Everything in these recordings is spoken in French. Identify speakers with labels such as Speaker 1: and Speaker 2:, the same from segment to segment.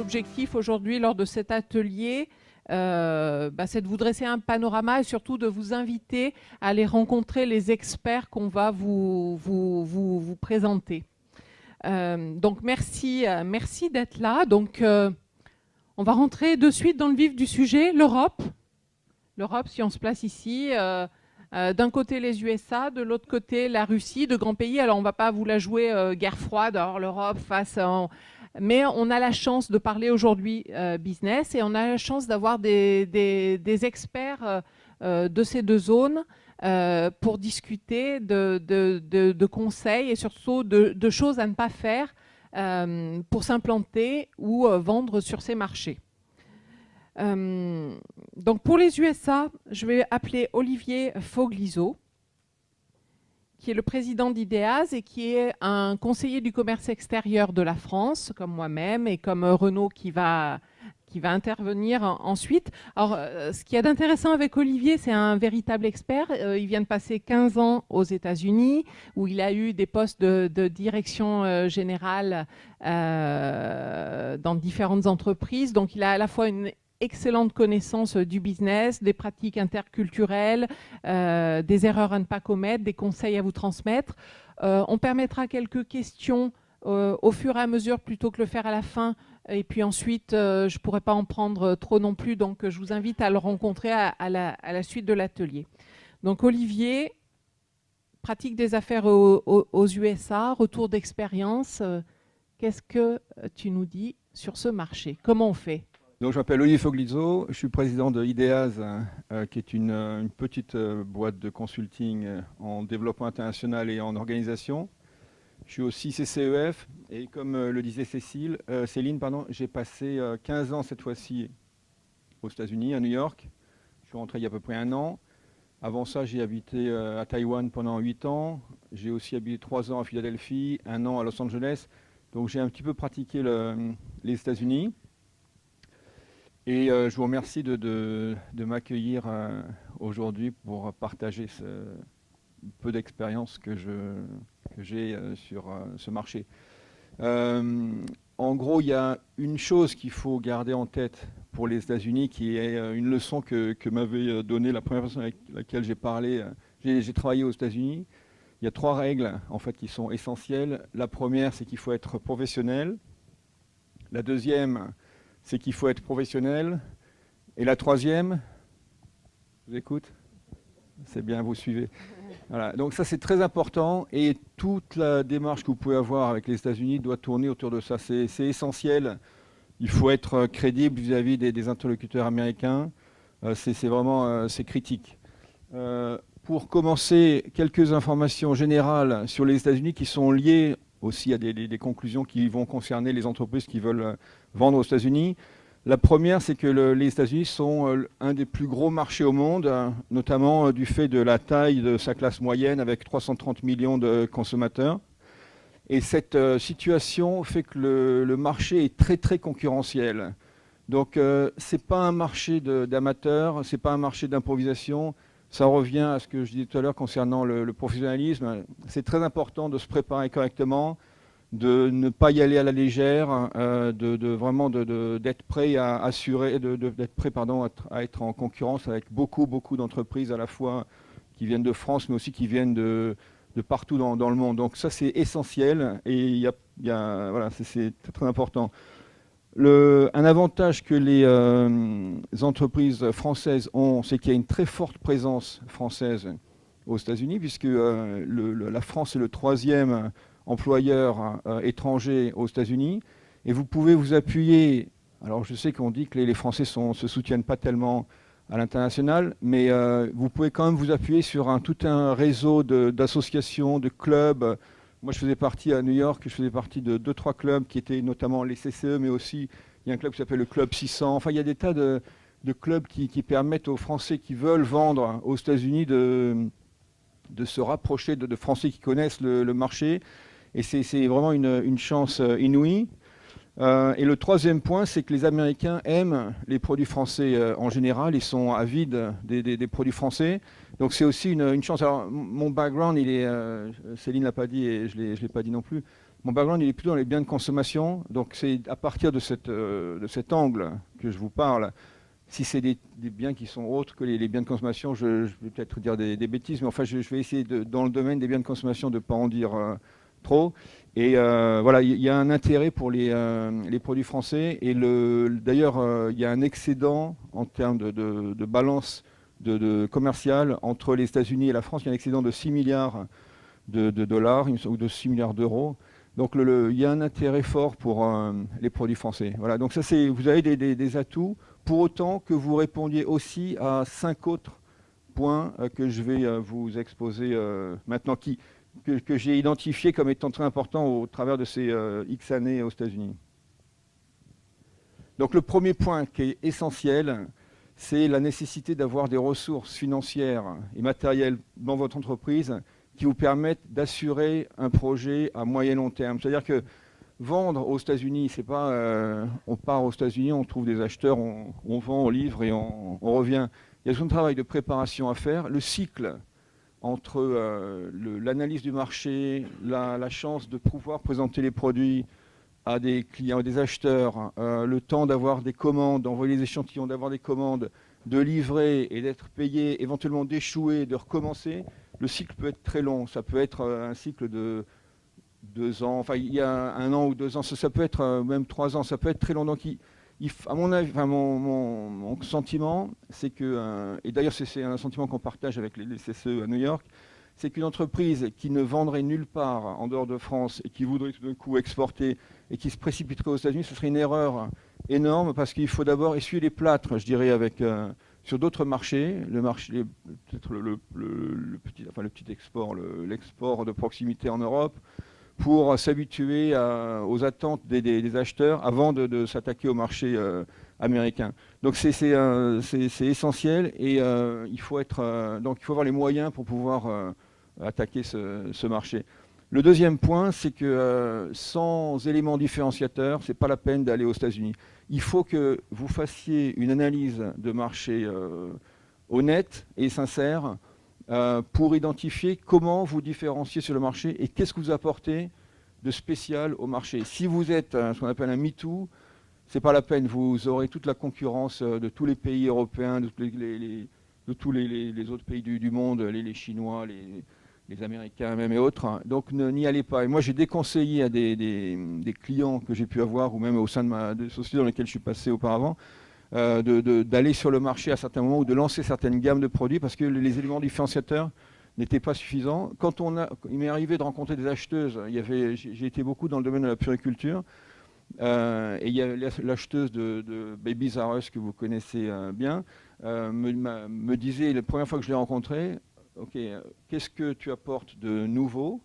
Speaker 1: objectif aujourd'hui lors de cet atelier, c'est de vous dresser un panorama et surtout de vous inviter à aller rencontrer les experts qu'on va vous présenter. Donc merci d'être là. Donc on va rentrer de suite dans le vif du sujet, l'Europe. L'Europe, si on se place ici, d'un côté les USA, de l'autre côté la Russie, de grands pays. Alors on ne va pas vous la jouer guerre froide, alors l'Europe face... Mais on a la chance de parler aujourd'hui business et on a la chance d'avoir des experts de ces deux zones pour discuter de conseils et surtout de choses à ne pas faire pour s'implanter ou vendre sur ces marchés. Donc pour les USA, je vais appeler Olivier Foglizot, qui est le président d'IDEAS et qui est un conseiller du commerce extérieur de la France, comme moi-même, et comme Renaud qui va intervenir ensuite. Alors, ce qu'il y a d'intéressant avec Olivier, c'est un véritable expert. Il vient de passer 15 ans aux États-Unis, où il a eu des postes de direction générale dans différentes entreprises. Donc, il a à la fois une excellente connaissance du business, des pratiques interculturelles, des erreurs à ne pas commettre, des conseils à vous transmettre. On permettra quelques questions au fur et à mesure plutôt que le faire à la fin. Et puis ensuite, je ne pourrais pas en prendre trop non plus, donc je vous invite à le rencontrer à la suite de l'atelier. Donc Olivier, pratique des affaires aux USA, retour d'expérience. Qu'est-ce que tu nous dis sur ce marché? Comment on fait?
Speaker 2: Donc, je m'appelle Olivier Foglizot, je suis président de IDEAS, qui est une petite boîte de consulting en développement international et en organisation. Je suis aussi CCEF et comme le disait Céline, j'ai passé 15 ans cette fois-ci aux États-Unis, à New York. Je suis rentré il y a à peu près 1 an. Avant ça, j'ai habité à Taïwan pendant 8 ans. J'ai aussi habité 3 ans à Philadelphie, 1 an à Los Angeles. Donc j'ai un petit peu pratiqué les États-Unis. Et je vous remercie de m'accueillir aujourd'hui pour partager ce peu d'expérience que j'ai sur ce marché. En gros, il y a une chose qu'il faut garder en tête pour les États-Unis, qui est une leçon que m'avait donnée la première personne avec laquelle j'ai parlé. J'ai travaillé aux États-Unis. Il y a 3 règles en fait, qui sont essentielles. La première, c'est qu'il faut être professionnel. La deuxième, c'est qu'il faut être professionnel. Et la troisième, je vous écoute? C'est bien, vous suivez. Voilà. Donc ça, c'est très important. Et toute la démarche que vous pouvez avoir avec les États-Unis doit tourner autour de ça. C'est essentiel. Il faut être crédible vis-à-vis des interlocuteurs américains. C'est vraiment c'est critique. Pour commencer, quelques informations générales sur les États-Unis qui sont liées aussi à des conclusions qui vont concerner les entreprises qui veulent vendre aux États-Unis. La première, c'est que les États-Unis sont un des plus gros marchés au monde, notamment du fait de la taille de sa classe moyenne avec 330 millions de consommateurs. Et cette situation fait que le marché est très très concurrentiel. Donc ce n'est pas un marché d'amateurs, ce n'est pas un marché d'improvisation. Ça revient à ce que je disais tout à l'heure concernant le professionnalisme. C'est très important de se préparer correctement, de ne pas y aller à la légère, vraiment d'être prêt à assurer, d'être prêt à être en concurrence avec beaucoup d'entreprises à la fois qui viennent de France, mais aussi qui viennent de partout dans le monde. Donc ça, c'est essentiel et voilà, c'est très important. Un avantage que les entreprises françaises ont, c'est qu'il y a une très forte présence française aux États-Unis, puisque la France est le 3e employeur étranger aux États-Unis. Et vous pouvez vous appuyer, alors je sais qu'on dit que les Français se soutiennent pas tellement à l'international, mais vous pouvez quand même vous appuyer sur tout un réseau d'associations, de clubs. Moi, je faisais partie à New York, je faisais partie de 2-3 clubs qui étaient notamment les CCE, mais aussi il y a un club qui s'appelle le Club 600. Enfin, il y a des tas de clubs qui permettent aux Français qui veulent vendre aux États-Unis de se rapprocher de Français qui connaissent le marché. Et c'est vraiment une chance inouïe. Et le troisième point, c'est que les Américains aiment les produits français en général. Ils sont avides des produits français. Donc c'est aussi une chance. Alors mon background, Céline ne l'a pas dit et je ne l'ai pas dit non plus, Mon background, il est plutôt dans les biens de consommation. Donc, c'est à partir de cet angle que je vous parle. Si c'est des biens qui sont autres que les biens de consommation, je vais peut-être dire des bêtises, mais enfin, je vais essayer, dans le domaine des biens de consommation, de ne pas en dire trop. Et voilà, il y a un intérêt pour les produits français. Et d'ailleurs, il y a un excédent en termes de balance commerciale entre les États-Unis et la France. Il y a un excédent de 6 milliards de dollars ou de 6 milliards d'euros. Donc il y a un intérêt fort pour les produits français. Voilà, donc ça, vous avez des atouts, pour autant que vous répondiez aussi à 5 autres points que je vais vous exposer maintenant, que j'ai identifiés comme étant très importants au travers de ces X années aux États-Unis. Donc le premier point qui est essentiel, c'est la nécessité d'avoir des ressources financières et matérielles dans votre entreprise qui vous permettent d'assurer un projet à moyen et long terme. C'est-à-dire que vendre aux États-Unis, c'est pas on part aux États-Unis, on trouve des acheteurs, on vend, on livre et on revient. Il y a tout un travail de préparation à faire. Le cycle entre l'analyse du marché, la chance de pouvoir présenter les produits à des clients, à des acheteurs, le temps d'avoir des commandes, d'envoyer les échantillons, d'avoir des commandes, de livrer et d'être payé, éventuellement d'échouer, de recommencer. Le cycle peut être très long. Ça peut être un cycle de 2 ans. Enfin, il y a 1 an ou 2 ans. Ça peut être même 3 ans. Ça peut être très long. Donc, à mon avis, enfin, mon sentiment, c'est que, et d'ailleurs c'est un sentiment qu'on partage avec les CCE à New York, c'est qu'une entreprise qui ne vendrait nulle part en dehors de France et qui voudrait tout d'un coup exporter et qui se précipiterait aux États-Unis, ce serait une erreur énorme parce qu'il faut d'abord essuyer les plâtres, je dirais, sur d'autres marchés, peut-être le petit export, l'export de proximité en Europe, pour s'habituer aux attentes des acheteurs avant de s'attaquer au marché américain. Donc c'est essentiel et il faut avoir les moyens pour pouvoir attaquer ce marché. Le deuxième point, c'est que sans éléments différenciateurs, ce n'est pas la peine d'aller aux États-Unis. Il faut que vous fassiez une analyse de marché honnête et sincère pour identifier comment vous différencier sur le marché et qu'est-ce que vous apportez de spécial au marché. Si vous êtes ce qu'on appelle un MeToo, ce n'est pas la peine. Vous aurez toute la concurrence de tous les pays européens, de tous les autres pays du monde, les Chinois, les Américains même et autres. Donc n'y allez pas. Et moi, j'ai déconseillé à des clients que j'ai pu avoir, ou même au sein des sociétés dans lesquelles je suis passé auparavant, d'aller sur le marché à certains moments ou de lancer certaines gammes de produits parce que les éléments différenciateurs n'étaient pas suffisants. Il m'est arrivé de rencontrer des acheteuses. J'ai été beaucoup dans le domaine de la puriculture. Et il y a l'acheteuse de Babies R Us que vous connaissez bien me disait, la première fois que je l'ai rencontrée, ok, qu'est-ce que tu apportes de nouveau?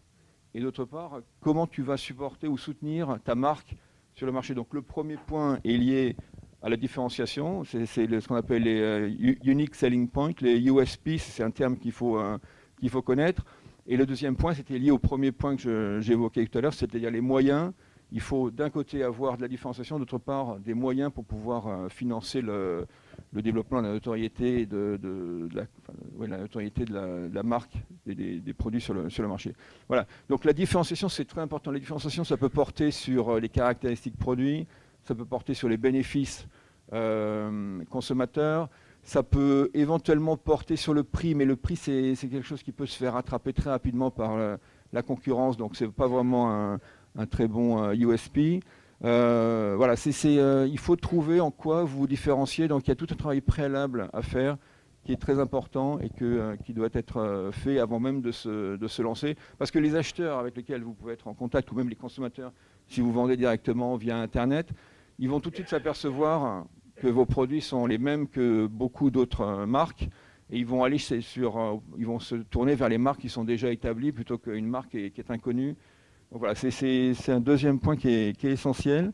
Speaker 2: Et d'autre part, comment tu vas supporter ou soutenir ta marque sur le marché? Donc le premier point est lié à la différenciation, c'est ce qu'on appelle les Unique Selling Points, les USP, c'est un terme qu'il faut connaître. Et le deuxième point, c'était lié au premier point que j'évoquais tout à l'heure, c'est-à-dire les moyens. Il faut d'un côté avoir de la différenciation, d'autre part des moyens pour pouvoir financer le développement de la notoriété de la marque des produits sur le marché. Voilà. Donc la différenciation, c'est très important. La différenciation, ça peut porter sur les caractéristiques produits, ça peut porter sur les bénéfices consommateurs, ça peut éventuellement porter sur le prix, mais le prix, c'est quelque chose qui peut se faire rattraper très rapidement par la concurrence, donc c'est pas vraiment un très bon USP. Voilà, il faut trouver en quoi vous vous différenciez. Donc il y a tout un travail préalable à faire qui est très important et qui doit être fait avant même de se lancer. Parce que les acheteurs avec lesquels vous pouvez être en contact, ou même les consommateurs, si vous vendez directement via Internet, ils vont tout de suite s'apercevoir que vos produits sont les mêmes que beaucoup d'autres marques. Et ils vont se tourner vers les marques qui sont déjà établies plutôt qu'une marque qui est inconnue. Donc voilà, c'est un deuxième point qui est essentiel.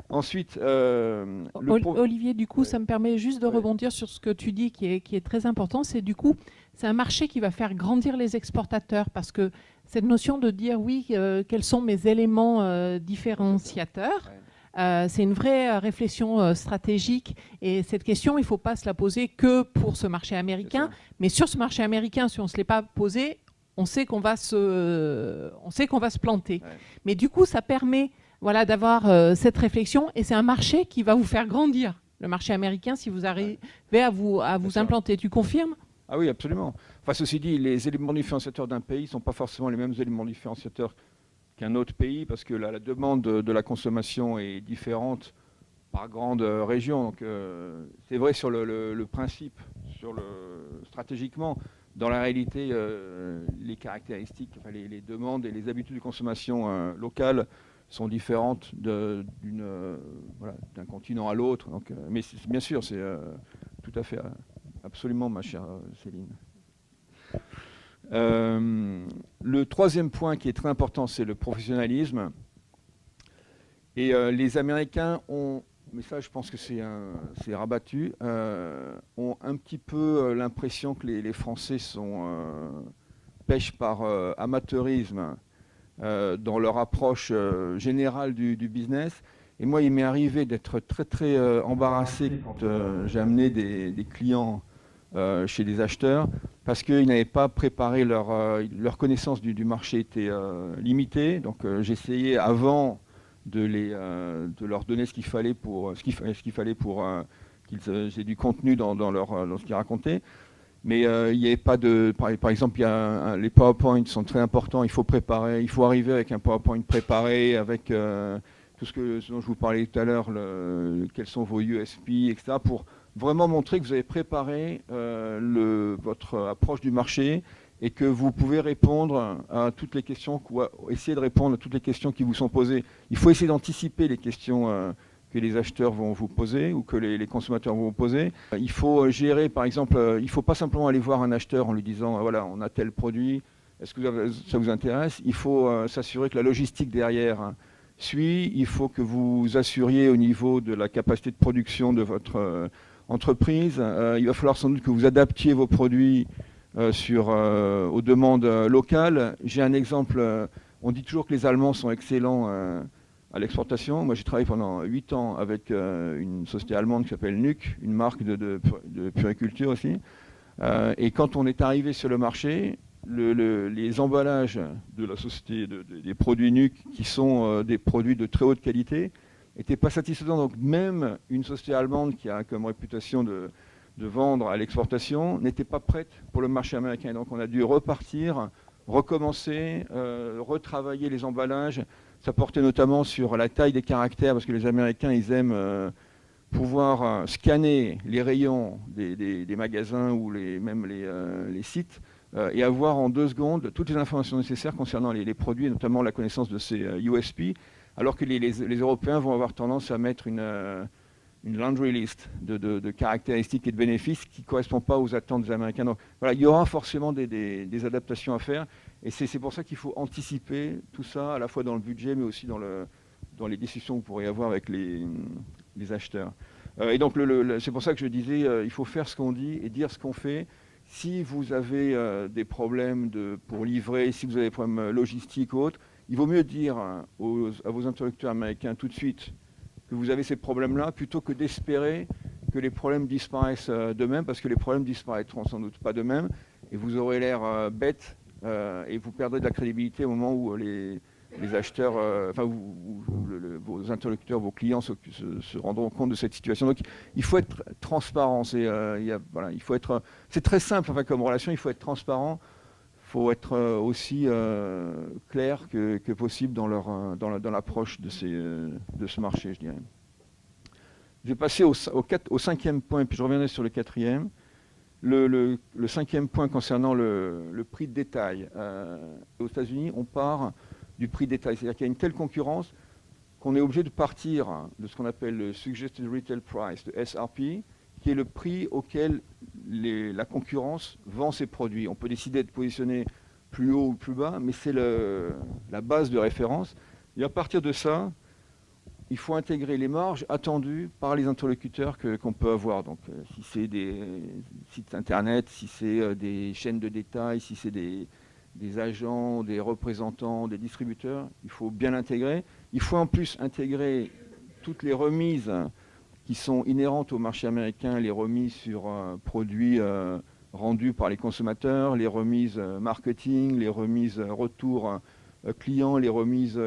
Speaker 2: Ensuite,
Speaker 1: Olivier, du coup, ça me permet juste de rebondir sur ce que tu dis qui est très important. C'est du coup, c'est un marché qui va faire grandir les exportateurs parce que cette notion de dire oui, quels sont mes éléments différenciateurs, c'est une vraie réflexion stratégique. Et cette question, il ne faut pas se la poser que pour ce marché américain. Mais sur ce marché américain, si on ne se l'est pas posé, on sait qu'on va se planter.
Speaker 2: Ouais.
Speaker 1: Mais du coup, ça permet voilà, d'avoir cette réflexion et c'est un marché qui va vous faire grandir. Le marché américain, si vous arrivez à vous
Speaker 2: sûr.
Speaker 1: implanter. Tu confirmes?
Speaker 2: Ah oui, absolument. Enfin, ceci dit, les éléments différenciateurs d'un pays ne sont pas forcément les mêmes éléments différenciateurs qu'un autre pays, parce que la demande de la consommation est différente par grande région. Donc, c'est vrai sur le principe, stratégiquement. Dans la réalité, les caractéristiques, enfin, les demandes et les habitudes de consommation locales sont différentes voilà, d'un continent à l'autre. Donc, mais bien sûr, c'est tout à fait, absolument, ma chère Céline. Le troisième point qui est très important, c'est le professionnalisme. Et les Américains ont, mais ça je pense que c'est rabattu, ont un petit peu l'impression que les Français pêchent par amateurisme dans leur approche générale du business. Et moi, il m'est arrivé d'être très très embarrassé quand j'ai amené des clients chez des acheteurs parce qu'ils n'avaient pas préparé leur connaissance du marché était limitée. Donc j'essayais avant de leur donner ce qu'il fallait pour qu'ils aient du contenu dans ce qu'ils racontaient. Mais il n'y avait pas de... Par exemple, les PowerPoints sont très importants. Il faut préparer, il faut arriver avec un PowerPoint préparé, avec tout ce dont je vous parlais tout à l'heure, quels sont vos USP, etc., pour vraiment montrer que vous avez préparé votre approche du marché et que vous pouvez répondre à toutes les questions, essayer de répondre à toutes les questions qui vous sont posées. Il faut essayer d'anticiper les questions que les acheteurs vont vous poser ou que les consommateurs vont vous poser. Il faut gérer, par exemple, il ne faut pas simplement aller voir un acheteur en lui disant voilà, on a tel produit, est-ce que ça vous intéresse? Il faut s'assurer que la logistique derrière suit. Il faut que vous assuriez au niveau de la capacité de production de votre entreprise. Il va falloir sans doute que vous adaptiez vos produits aux demandes locales. J'ai un exemple, on dit toujours que les Allemands sont excellents à l'exportation. Moi, j'ai travaillé pendant 8 ans avec une société allemande qui s'appelle NUC, une marque de puriculture aussi. Et quand on est arrivé sur le marché, les emballages de la société, des produits NUC, qui sont des produits de très haute qualité, n'étaient pas satisfaisants. Donc même une société allemande qui a comme réputation de vendre à l'exportation n'était pas prête pour le marché américain. Donc on a dû repartir, recommencer, retravailler les emballages. Ça portait notamment sur la taille des caractères, parce que les Américains, ils aiment pouvoir scanner les rayons des magasins ou même les sites et avoir en 2 secondes toutes les informations nécessaires concernant les produits, et notamment la connaissance de ces USP, alors que les Européens vont avoir tendance à mettre une laundry list de caractéristiques et de bénéfices qui ne correspondent pas aux attentes des Américains. Donc voilà, il y aura forcément des adaptations à faire. Et c'est pour ça qu'il faut anticiper tout ça, à la fois dans le budget, mais aussi dans les discussions que vous pourrez avoir avec les acheteurs. Et donc c'est pour ça que je disais, il faut faire ce qu'on dit et dire ce qu'on fait. Si vous avez des problèmes pour livrer, si vous avez des problèmes logistiques ou autres, il vaut mieux dire à vos interlocuteurs américains tout de suite que vous avez ces problèmes-là, plutôt que d'espérer que les problèmes disparaissent d'eux-mêmes, parce que les problèmes disparaîtront sans doute pas d'eux-mêmes, et vous aurez l'air bête, et vous perdrez de la crédibilité au moment où les acheteurs, vos interlocuteurs, vos clients se rendront compte de cette situation. Donc il faut être transparent. C'est très simple comme relation, il faut être transparent. Il faut être aussi clair que possible dans l'approche de ce marché, je dirais. Je vais passer au 5e point, puis je reviendrai sur le 4e. Le 5e point concernant le prix de détail. Aux États-Unis, on part du prix de détail. C'est-à-dire qu'il y a une telle concurrence qu'on est obligé de partir de ce qu'on appelle le Suggested Retail Price, le SRP, qui est le prix auquel la concurrence vend ses produits. On peut décider de positionner plus haut ou plus bas, mais c'est la base de référence. Et à partir de ça, il faut intégrer les marges attendues par les interlocuteurs qu'on peut avoir. Donc, si c'est des sites internet, si c'est des chaînes de détail, si c'est des agents, des représentants, des distributeurs, il faut bien l'intégrer. Il faut en plus intégrer toutes les remises qui sont inhérentes au marché américain, les remises sur produits rendues par les consommateurs, les remises marketing, les remises retour clients, les remises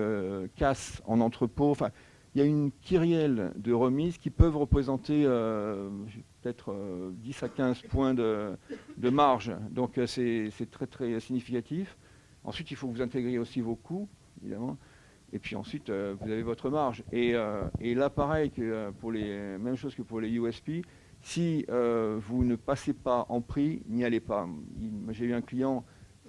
Speaker 2: casse en entrepôt. Enfin, il y a une kyrielle de remises qui peuvent représenter peut-être 10 à 15 points de marge. Donc c'est très très significatif. Ensuite, il faut que vous intégriez aussi vos coûts, évidemment. Et puis ensuite, vous avez votre marge. Et là, pareil, même chose que pour les USP, si vous ne passez pas en prix, n'y allez pas. J'ai eu un client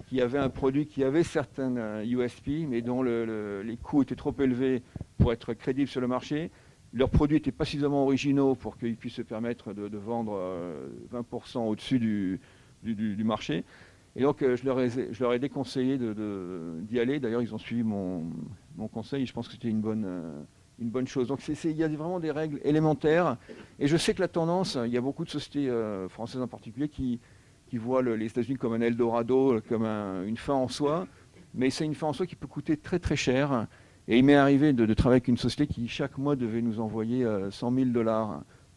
Speaker 2: qui avait un produit qui avait certaines USP, mais dont les coûts étaient trop élevés pour être crédibles sur le marché. Leurs produits n'étaient pas suffisamment originaux pour qu'ils puissent se permettre de vendre 20% au-dessus du marché. Et donc, je leur ai déconseillé d'y aller. D'ailleurs, ils ont suivi mon conseil et je pense que c'était une bonne chose. Donc, il y a vraiment des règles élémentaires. Et je sais que la tendance, il y a beaucoup de sociétés françaises en particulier qui voient les États-Unis comme un Eldorado, comme une fin en soi. Mais c'est une fin en soi qui peut coûter très très cher. Et il m'est arrivé de travailler avec une société qui, chaque mois, devait nous envoyer $100 000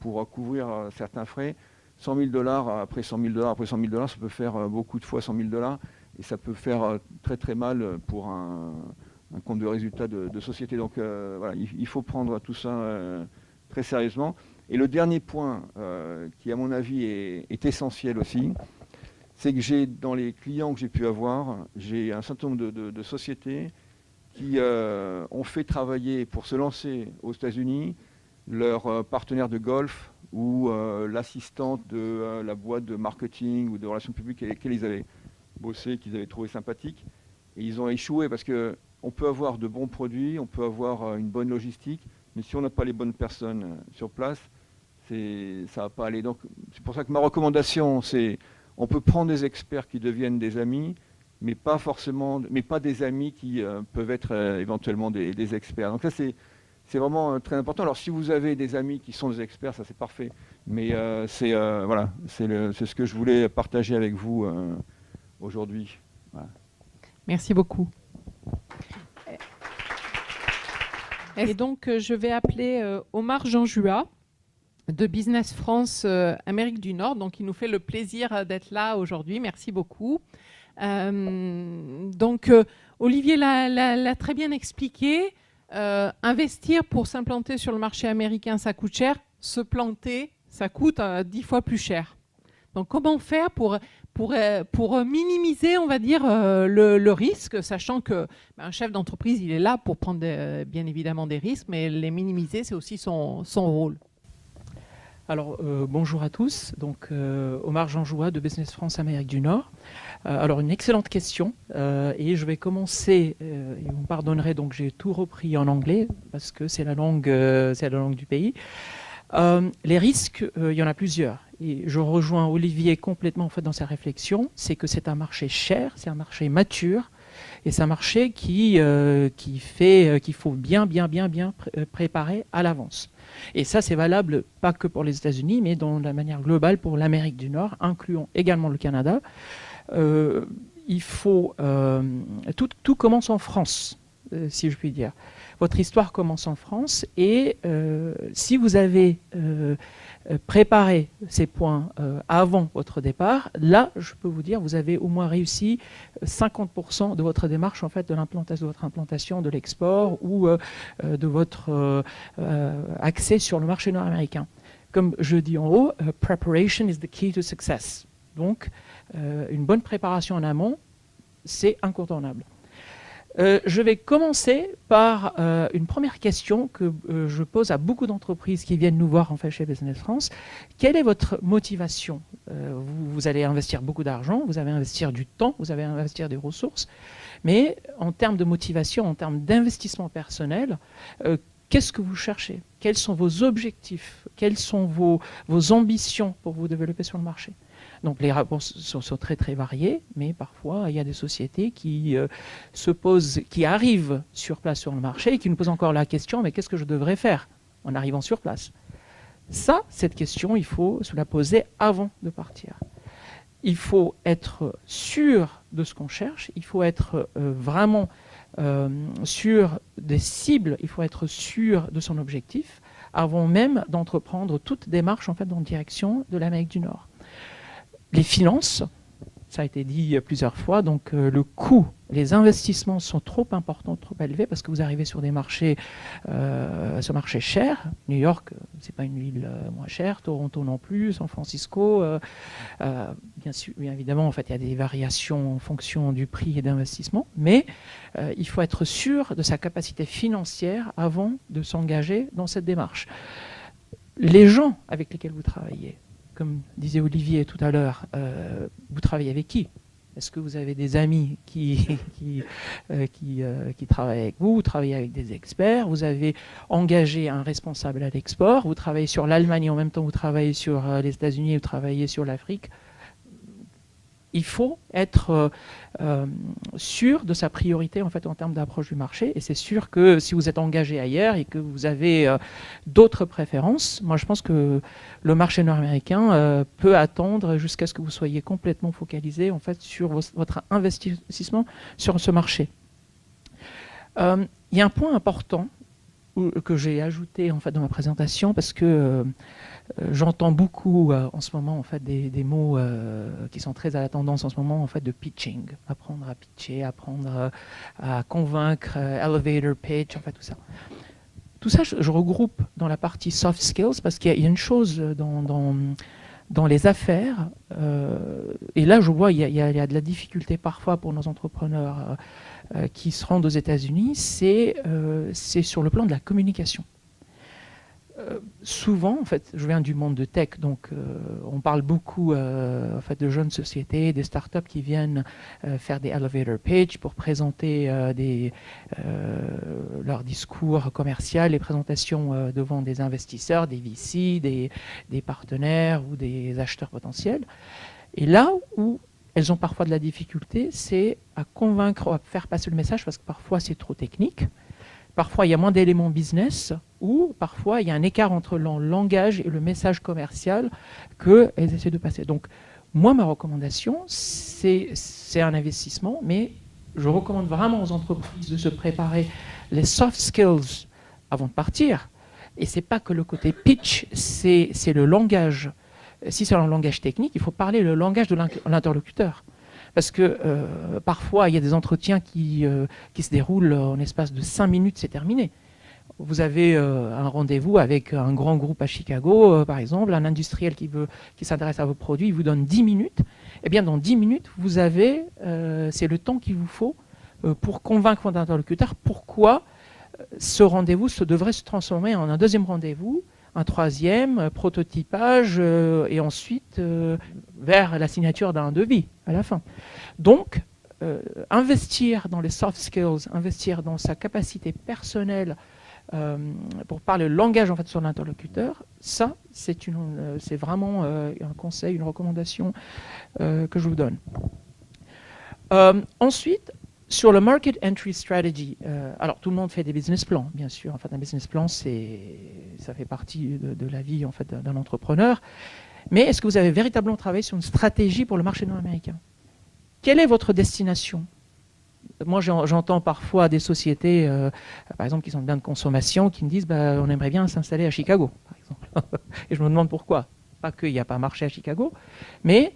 Speaker 2: pour couvrir certains frais. $100 000 après $100 000 après $100 000, ça peut faire beaucoup de fois $100 000 et ça peut faire très très mal pour un compte de résultat de société. Donc voilà, il faut prendre tout ça très sérieusement. Et le dernier point qui, à mon avis, est essentiel aussi, c'est que dans les clients que j'ai pu avoir, j'ai un certain nombre de sociétés qui ont fait travailler pour se lancer aux États-Unis leur partenaire de golf ou l'assistante de la boîte de marketing ou de relations publiques avec laquelle ils avaient bossé, qu'ils avaient trouvé sympathique. Et ils ont échoué parce qu'on peut avoir de bons produits, on peut avoir une bonne logistique, mais si on n'a pas les bonnes personnes sur place, ça ne va pas aller. Donc c'est pour ça que ma recommandation, c'est on peut prendre des experts qui deviennent des amis, mais pas des amis qui peuvent être éventuellement des experts. Donc ça, c'est vraiment très important. Alors si vous avez des amis qui sont des experts, ça c'est parfait. Mais voilà, c'est ce que je voulais partager avec vous aujourd'hui. Voilà.
Speaker 1: Merci beaucoup. Et donc je vais appeler Omar Jean-Jua de Business France Amérique du Nord. Donc il nous fait le plaisir d'être là aujourd'hui. Merci beaucoup. Donc Olivier l'a très bien expliqué. Investir pour s'implanter sur le marché américain, ça coûte cher. Se planter, ça coûte 10 fois plus cher. Donc comment faire pour minimiser, on va dire, le risque, sachant que un chef d'entreprise, il est là pour prendre bien évidemment des risques, mais les minimiser, c'est aussi son rôle.
Speaker 3: Alors, bonjour à tous. Donc, Omar Jean-Joua de Business France Amérique du Nord. Alors, une excellente question. Et je vais commencer, et vous me pardonnerez, donc j'ai tout repris en anglais, parce que c'est la langue du pays. Les risques, il y en a plusieurs. Et je rejoins Olivier complètement en fait, dans sa réflexion. C'est que c'est un marché cher, c'est un marché mature, et c'est un marché qu'il faut bien préparer à l'avance. Et ça, c'est valable pas que pour les États-Unis, mais de manière globale pour l'Amérique du Nord, incluant également le Canada. Tout commence en France, si je puis dire. Votre histoire commence en France et si vous avez préparé ces points avant votre départ, là, je peux vous dire, vous avez au moins réussi 50% de votre démarche, en fait, de votre implantation, de l'export ou de votre accès sur le marché nord-américain. Comme je dis en haut, preparation is the key to success. Donc, une bonne préparation en amont, c'est incontournable. Je vais commencer par une première question que je pose à beaucoup d'entreprises qui viennent nous voir en fait chez Business France. Quelle est votre motivation ? Vous allez investir beaucoup d'argent, vous allez investir du temps, vous allez investir des ressources, mais en termes de motivation, en termes d'investissement personnel, qu'est-ce que vous cherchez ? Quels sont vos objectifs ? Quelles sont vos ambitions pour vous développer sur le marché ? Donc les réponses sont très très variées, mais parfois il y a des sociétés qui arrivent sur place sur le marché et qui nous posent encore la question, mais qu'est-ce que je devrais faire en arrivant sur place ? Cette question, il faut se la poser avant de partir. Il faut être sûr de ce qu'on cherche, il faut être vraiment sûr des cibles, il faut être sûr de son objectif, avant même d'entreprendre toute démarche en fait, dans la direction de l'Amérique du Nord. Les finances, ça a été dit plusieurs fois, donc le coût, les investissements sont trop importants, trop élevés, parce que vous arrivez sur des marchés, ce marché cher. New York, c'est pas une ville moins chère, Toronto non plus, San Francisco. Bien sûr, bien évidemment, en fait, il y a des variations en fonction du prix et d'investissement, mais il faut être sûr de sa capacité financière avant de s'engager dans cette démarche. Les gens avec lesquels vous travaillez, comme disait Olivier tout à l'heure, vous travaillez avec qui? Est-ce que vous avez des amis qui travaillent avec vous? Vous travaillez avec des experts? Vous avez engagé un responsable à l'export? Vous travaillez sur l'Allemagne et en même temps vous travaillez sur les États-Unis, vous travaillez sur l'Afrique? Il faut être sûr de sa priorité en fait en termes d'approche du marché, et c'est sûr que si vous êtes engagé ailleurs et que vous avez d'autres préférences, moi je pense que le marché nord-américain peut attendre jusqu'à ce que vous soyez complètement focalisé en fait sur votre investissement sur ce marché. Il y a un point important que j'ai ajouté en fait dans ma présentation, parce que j'entends beaucoup en ce moment en fait des mots qui sont très à la tendance en ce moment en fait de pitching, apprendre à pitcher, apprendre à convaincre, elevator pitch, en fait tout ça. Tout ça, je regroupe dans la partie soft skills, parce qu'il y a une chose dans les affaires, et là je vois il y a de la difficulté parfois pour nos entrepreneurs qui se rendent aux États-Unis, c'est sur le plan de la communication. Souvent, en fait, je viens du monde de tech, donc on parle beaucoup en fait, de jeunes sociétés, des startups qui viennent faire des elevator pitch pour présenter leur discours commercial, les présentations devant des investisseurs, des VC, des partenaires ou des acheteurs potentiels. Et là où elles ont parfois de la difficulté, c'est à convaincre, à faire passer le message, parce que parfois c'est trop technique. Parfois, il y a moins d'éléments business, ou parfois, il y a un écart entre le langage et le message commercial qu'elles essaient de passer. Donc, moi, ma recommandation, c'est un investissement, mais je recommande vraiment aux entreprises de se préparer les soft skills avant de partir. Et ce n'est pas que le côté pitch, c'est le langage. Si c'est un langage technique, il faut parler le langage de l'interlocuteur. Parce que parfois, il y a des entretiens qui se déroulent en espace de 5 minutes, c'est terminé. Vous avez un rendez-vous avec un grand groupe à Chicago, par exemple, un industriel qui s'intéresse à vos produits, il vous donne 10 minutes. Eh bien, dans 10 minutes, vous avez, c'est le temps qu'il vous faut pour convaincre votre interlocuteur pourquoi ce rendez-vous devrait se transformer en un deuxième rendez-vous, un troisième, prototypage, et ensuite vers la signature d'un devis à la fin. Donc, investir dans les soft skills, investir dans sa capacité personnelle pour parler le langage en fait, sur l'interlocuteur, ça, c'est vraiment un conseil, une recommandation que je vous donne. Ensuite, sur le market entry strategy, alors tout le monde fait des business plans, bien sûr. En fait, un business plan, ça fait partie de la vie en fait, d'un entrepreneur. Mais est-ce que vous avez véritablement travaillé sur une stratégie pour le marché nord-américain? Quelle est votre destination? Moi, j'entends parfois des sociétés, par exemple, qui sont de biens de consommation, qui me disent on aimerait bien s'installer à Chicago, par exemple. Et je me demande pourquoi. Pas qu'il n'y a pas un marché à Chicago, mais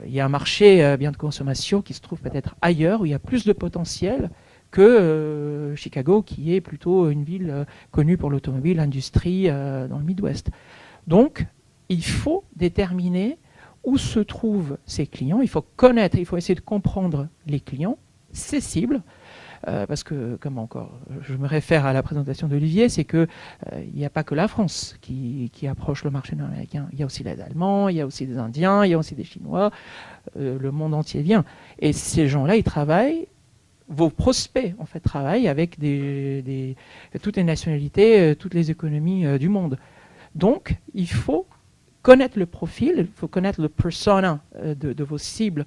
Speaker 3: il y a un marché biens de consommation qui se trouve peut-être ailleurs, où il y a plus de potentiel que Chicago, qui est plutôt une ville connue pour l'automobile, l'industrie dans le Midwest. Donc, il faut déterminer où se trouvent ces clients. Il faut connaître, il faut essayer de comprendre les clients, ses cibles, parce que, comme encore, je me réfère à la présentation d'Olivier, c'est qu'il n'y a pas que la France qui approche le marché nord-américain. Il y a aussi les Allemands, il y a aussi des Indiens, il y a aussi des Chinois, le monde entier vient. Et ces gens-là, ils travaillent, vos prospects, en fait, travaillent avec toutes les nationalités, toutes les économies du monde. Donc, il faut connaître le profil, il faut connaître le persona de vos cibles.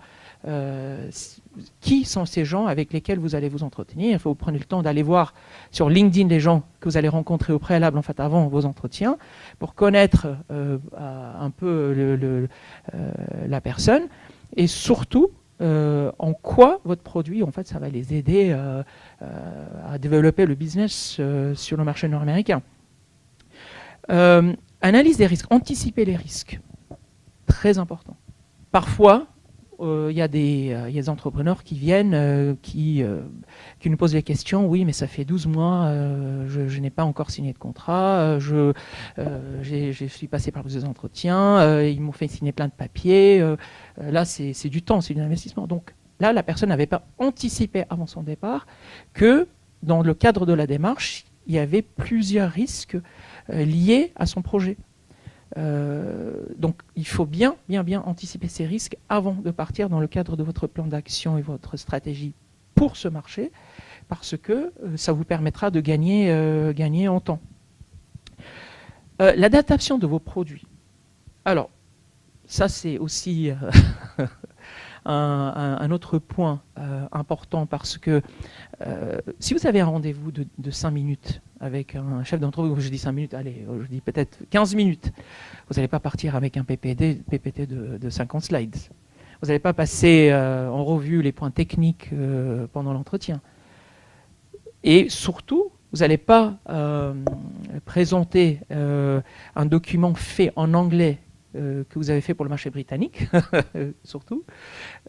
Speaker 3: Qui sont ces gens avec lesquels vous allez vous entretenir? Il faut prendre le temps d'aller voir sur LinkedIn les gens que vous allez rencontrer au préalable, en fait, avant vos entretiens, pour connaître un peu la personne, et surtout en quoi votre produit, en fait, ça va les aider à développer le business sur le marché nord-américain. Analyse des risques, anticiper les risques, très important. parfois, il y a des entrepreneurs qui viennent, qui nous posent des questions. Oui, mais ça fait 12 mois, je n'ai pas encore signé de contrat, je suis passé par plusieurs entretiens, ils m'ont fait signer plein de papiers. Là, c'est du temps, c'est du investissement. Donc là, la personne n'avait pas anticipé avant son départ que dans le cadre de la démarche, il y avait plusieurs risques liés à son projet. Donc il faut bien anticiper ces risques avant de partir dans le cadre de votre plan d'action et votre stratégie pour ce marché, parce que ça vous permettra de gagner en temps. L'adaptation de vos produits. Alors, ça c'est aussi un autre point important, parce que si vous avez un rendez-vous de 5 minutes avec un chef d'entreprise, je dis 5 minutes, allez, je dis peut-être 15 minutes, vous n'allez pas partir avec un PPT de 50 slides. Vous n'allez pas passer en revue les points techniques pendant l'entretien. Et surtout, vous n'allez pas présenter un document fait en anglais que vous avez fait pour le marché britannique, surtout,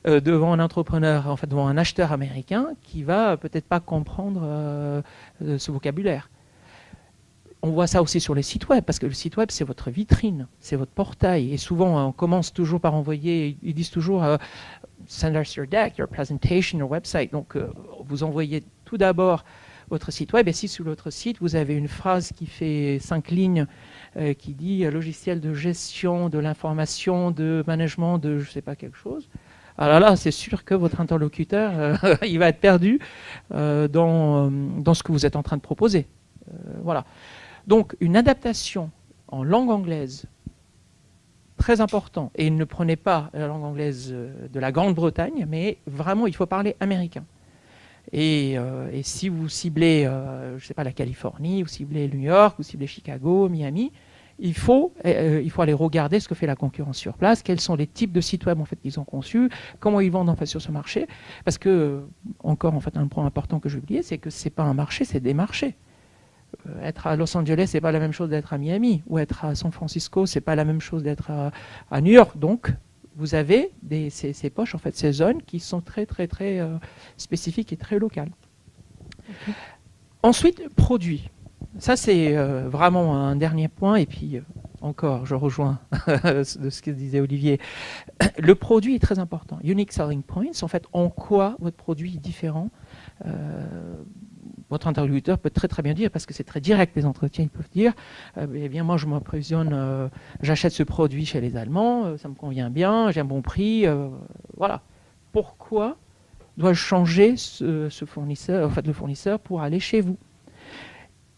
Speaker 3: devant un entrepreneur, en fait devant un acheteur américain qui va peut-être pas comprendre ce vocabulaire. On voit ça aussi sur les sites web, parce que le site web, c'est votre vitrine, c'est votre portail. Et souvent, on commence toujours par envoyer, ils disent toujours send us your deck, your presentation, your website. Donc, vous envoyez tout d'abord votre site web, et si sur votre site, vous avez une phrase qui fait 5 lignes, qui dit logiciel de gestion de l'information, de management, de je sais pas quelque chose, alors là, c'est sûr que votre interlocuteur, il va être perdu dans ce que vous êtes en train de proposer. Voilà. Donc, une adaptation en langue anglaise, très important. Et ne prenez pas la langue anglaise de la Grande-Bretagne, mais vraiment, il faut parler américain. Et si vous ciblez, je ne sais pas, la Californie, vous ciblez New York, vous ciblez Chicago, Miami, il faut aller regarder ce que fait la concurrence sur place, quels sont les types de sites web en fait qu'ils ont conçus, comment ils vendent en fait sur ce marché. Parce que, encore en fait, un point important que j'ai oublié, c'est que c'est pas un marché, c'est des marchés. Être à Los Angeles, c'est pas la même chose d'être à Miami, ou être à San Francisco, c'est pas la même chose d'être à New York. Donc, vous avez ces poches, en fait, ces zones qui sont très spécifiques et très locales. Okay. Ensuite, produits. Ça, c'est vraiment un dernier point. Et puis, encore, je rejoins de ce que disait Olivier. Le produit est très important. Unique selling points, en fait, en quoi votre produit est différent. Votre interlocuteur peut très bien dire, parce que c'est très direct les entretiens, ils peuvent dire eh bien moi je m'approvisionne, j'achète ce produit chez les Allemands, ça me convient bien, j'ai un bon prix, voilà. Pourquoi dois-je changer ce fournisseur, en fait, le fournisseur pour aller chez vous?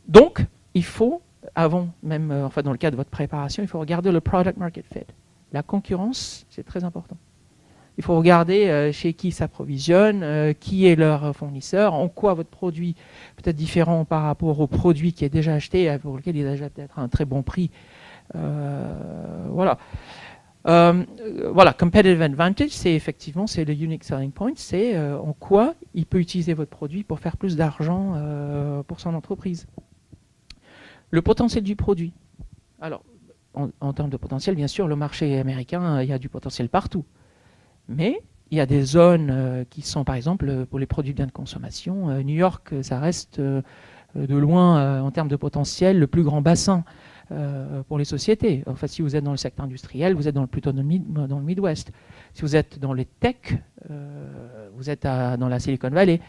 Speaker 3: Donc il faut, avant même, en fait, dans le cadre de votre préparation, il faut regarder le product market fit. La concurrence, c'est très important. Il faut regarder chez qui s'approvisionne, qui est leur fournisseur, en quoi votre produit peut être différent par rapport au produit qui est déjà acheté, pour lequel il a déjà peut-être un très bon prix. Voilà. Voilà, competitive advantage, c'est effectivement le unique selling point, c'est en quoi il peut utiliser votre produit pour faire plus d'argent pour son entreprise. Le potentiel du produit. Alors, en termes de potentiel, bien sûr, le marché américain, il y a du potentiel partout. Mais il y a des zones qui sont, par exemple, pour les produits de biens de consommation. New York, ça reste de loin, en termes de potentiel, le plus grand bassin pour les sociétés. En fait, si vous êtes dans le secteur industriel, vous êtes plutôt dans le Midwest. Si vous êtes dans les tech, vous êtes dans la Silicon Valley.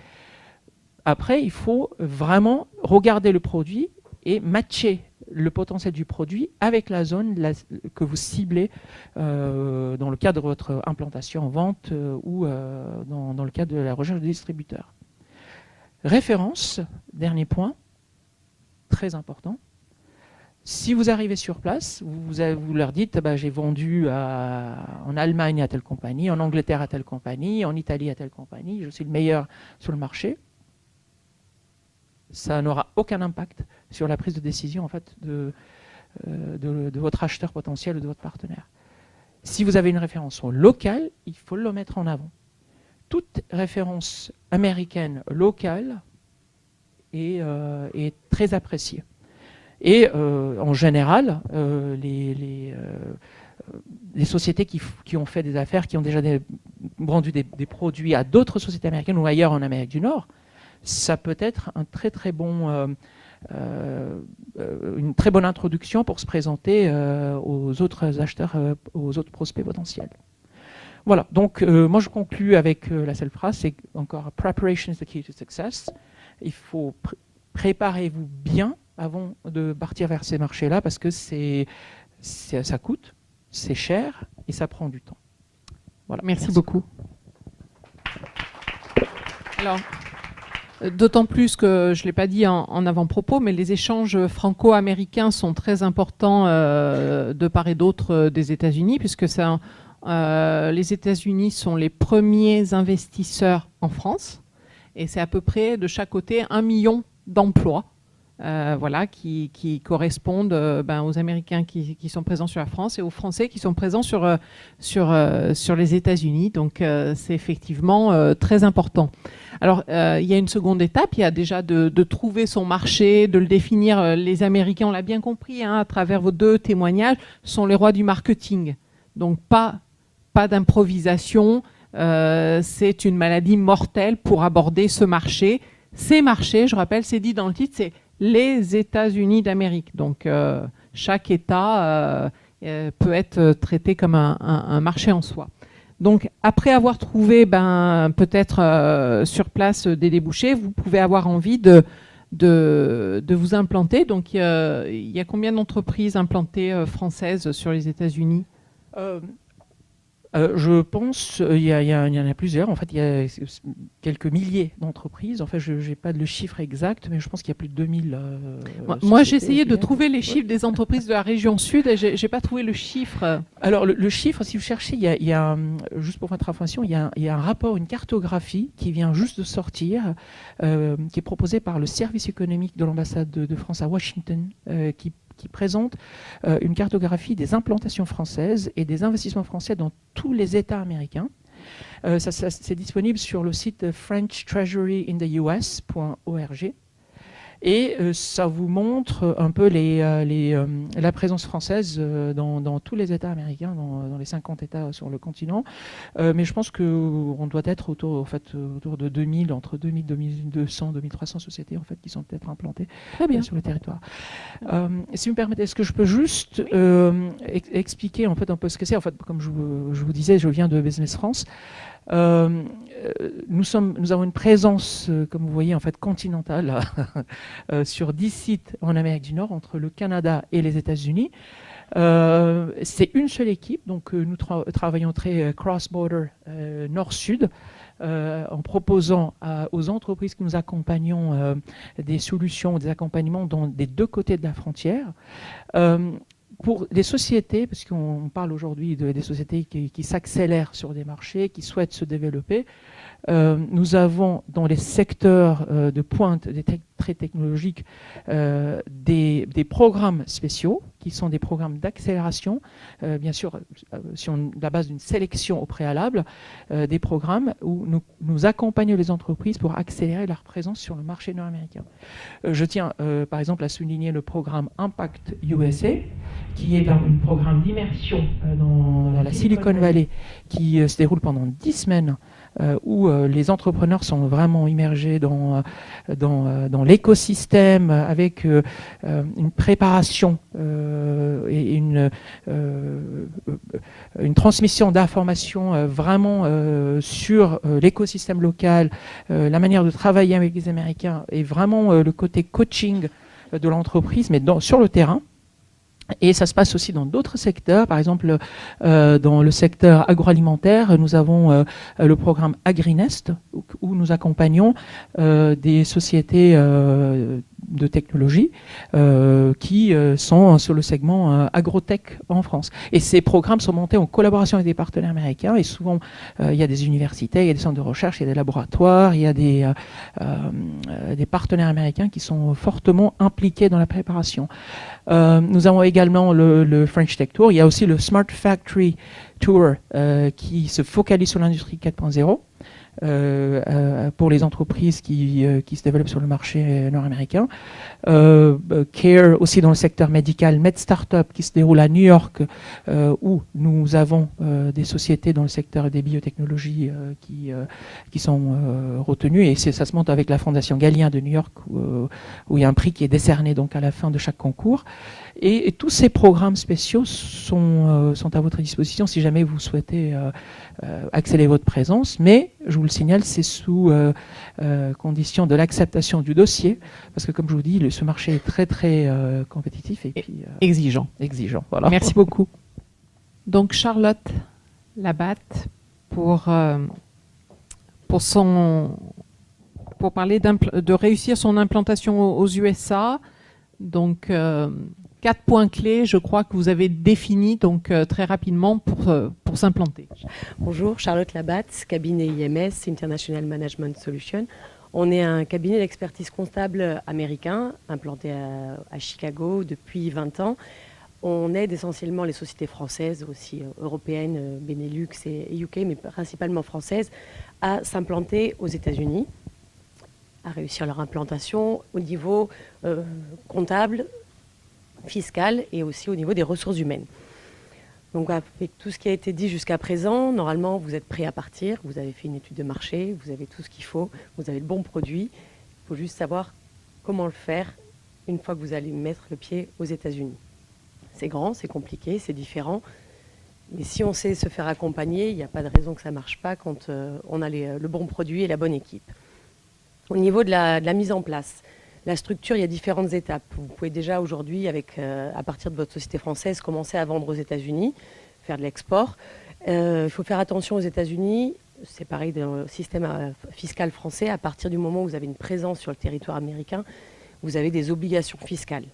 Speaker 3: Après, il faut vraiment regarder le produit et matcher le potentiel du produit avec la zone que vous ciblez dans le cadre de votre implantation en vente ou dans le cadre de la recherche de distributeurs. Référence, dernier point, très important. Si vous arrivez sur place, vous leur dites j'ai vendu en Allemagne à telle compagnie, en Angleterre à telle compagnie, en Italie à telle compagnie, je suis le meilleur sur le marché. Ça n'aura aucun impact sur la prise de décision en fait, de votre acheteur potentiel ou de votre partenaire. Si vous avez une référence locale, il faut le mettre en avant. Toute référence américaine locale est très appréciée. Et en général, des sociétés qui ont fait des affaires, qui ont déjà vendu des produits à d'autres sociétés américaines ou ailleurs en Amérique du Nord, ça peut être un très très bon, une très bonne introduction pour se présenter aux autres acheteurs, aux autres prospects potentiels. Voilà, donc moi je conclus avec la seule phrase, c'est encore « Preparation is the key to success ». Il faut préparez-vous bien avant de partir vers ces marchés-là parce que ça coûte, c'est cher et ça prend du temps. Voilà.
Speaker 1: Merci beaucoup. Alors, d'autant plus que je ne l'ai pas dit en avant-propos, mais les échanges franco-américains sont très importants de part et d'autre des États-Unis, puisque les États-Unis sont les premiers investisseurs en France, et c'est à peu près de chaque côté 1 million d'emplois. Voilà, qui correspondent aux Américains qui sont présents sur la France et aux Français qui sont présents sur les États-Unis. Donc, c'est effectivement très important. Alors, il y a une seconde étape. Il y a déjà de trouver son marché, de le définir. Les Américains, on l'a bien compris, à travers vos 2 témoignages, sont les rois du marketing. Donc, pas d'improvisation. C'est une maladie mortelle pour aborder ce marché. Ces marchés, je rappelle, c'est dit dans le titre, c'est les États-Unis d'Amérique. Donc, chaque État peut être traité comme un marché en soi. Donc, après avoir trouvé peut-être sur place des débouchés, vous pouvez avoir envie de vous implanter. Donc, il y a combien d'entreprises implantées françaises sur les États-Unis ?
Speaker 3: Je pense il y en a plusieurs. En fait, il y a quelques milliers d'entreprises. En fait, je n'ai pas le chiffre exact, mais je pense qu'il y a plus de 2000
Speaker 1: Moi, j'ai essayé de trouver les chiffres des entreprises de la région sud et je n'ai pas trouvé le chiffre.
Speaker 3: Alors, le chiffre, si vous cherchez, il y a juste pour votre information, il y a un rapport, une cartographie qui vient juste de sortir, qui est proposée par le service économique de l'ambassade de France à Washington, qui présente une cartographie des implantations françaises et des investissements français dans tous les États américains. C'est disponible sur le site frenchtreasuryintheus.org. Et ça vous montre un peu la présence française dans tous les États américains, dans les 50 États sur le continent. Mais je pense qu'on doit être autour de 2000, entre 2000, 2200, 2300 sociétés en fait, qui sont peut-être implantées sur le territoire. Si vous me permettez, est-ce que je peux juste expliquer en fait, un peu ce que c'est. En fait, comme je vous disais, je viens de Business France. Nous avons une présence, comme vous voyez, en fait, continentale sur 10 sites en Amérique du Nord, entre le Canada et les États-Unis. C'est une seule équipe, donc nous travaillons très cross-border, nord-sud, en proposant aux entreprises que nous accompagnons des solutions, des accompagnements des 2 côtés de la frontière. Pour les sociétés, parce qu'on parle aujourd'hui des sociétés qui s'accélèrent sur des marchés, qui souhaitent se développer, nous avons dans les secteurs de pointe, très technologiques, des programmes spéciaux qui sont des programmes d'accélération, bien sûr sur la base d'une sélection au préalable, des programmes où nous accompagnons les entreprises pour accélérer leur présence sur le marché nord-américain. Je tiens par exemple à souligner le programme Impact USA, qui est un programme d'immersion dans la Silicon Valley qui se déroule pendant 10 semaines, où les entrepreneurs sont vraiment immergés dans l'écosystème avec une préparation et une transmission d'informations vraiment sur l'écosystème local, la manière de travailler avec les Américains et vraiment le côté coaching de l'entreprise, mais sur le terrain. Et ça se passe aussi dans d'autres secteurs. Par exemple, dans le secteur agroalimentaire, nous avons le programme AgriNest, où nous accompagnons des sociétés de technologie qui sont sur le segment agrotech en France. Et ces programmes sont montés en collaboration avec des partenaires américains. Et souvent, il y a des universités, il y a des centres de recherche, il y a des laboratoires, il y a des partenaires américains qui sont fortement impliqués dans la préparation. Nous avons également le French Tech Tour. Il y a aussi le Smart Factory Tour qui se focalise sur l'industrie 4.0. Pour les entreprises qui se développent sur le marché nord-américain. CARE aussi dans le secteur médical, Med Startup qui se déroule à New York, où nous avons des sociétés dans le secteur des biotechnologies qui sont retenues. Et ça se monte avec la Fondation Galien de New York, où il y a un prix qui est décerné donc à la fin de chaque concours. Et tous ces programmes spéciaux sont à votre disposition si jamais vous souhaitez accélérer votre présence. Mais, je vous le signale, c'est sous condition de l'acceptation du dossier, parce que comme je vous dis, ce marché est très très compétitif et puis
Speaker 1: Exigeant.
Speaker 3: exigeant. Voilà.
Speaker 1: Merci beaucoup. Donc Charlotte Labatte pour parler de réussir son implantation aux USA. Donc 4 points clés, je crois que vous avez définis donc très rapidement pour s'implanter.
Speaker 4: Bonjour, Charlotte Labatte, cabinet IMS, International Management Solutions. On est un cabinet d'expertise comptable américain, implanté à Chicago depuis 20 ans. On aide essentiellement les sociétés françaises, aussi européennes, Benelux et UK, mais principalement françaises, à s'implanter aux États-Unis, à réussir leur implantation au niveau comptable, fiscal et aussi au niveau des ressources humaines. Donc avec tout ce qui a été dit jusqu'à présent, normalement vous êtes prêt à partir, vous avez fait une étude de marché, vous avez tout ce qu'il faut, vous avez le bon produit, il faut juste savoir comment le faire une fois que vous allez mettre le pied aux États-Unis. C'est grand, c'est compliqué, c'est différent, mais si on sait se faire accompagner, il n'y a pas de raison que ça ne marche pas quand on a le bon produit et la bonne équipe. Au niveau de la mise en place, la structure, il y a différentes étapes. Vous pouvez déjà aujourd'hui, à partir de votre société française, commencer à vendre aux États-Unis, faire de l'export. Il faut faire attention aux États-Unis, c'est pareil dans le système fiscal français, à partir du moment où vous avez une présence sur le territoire américain, vous avez des obligations fiscales.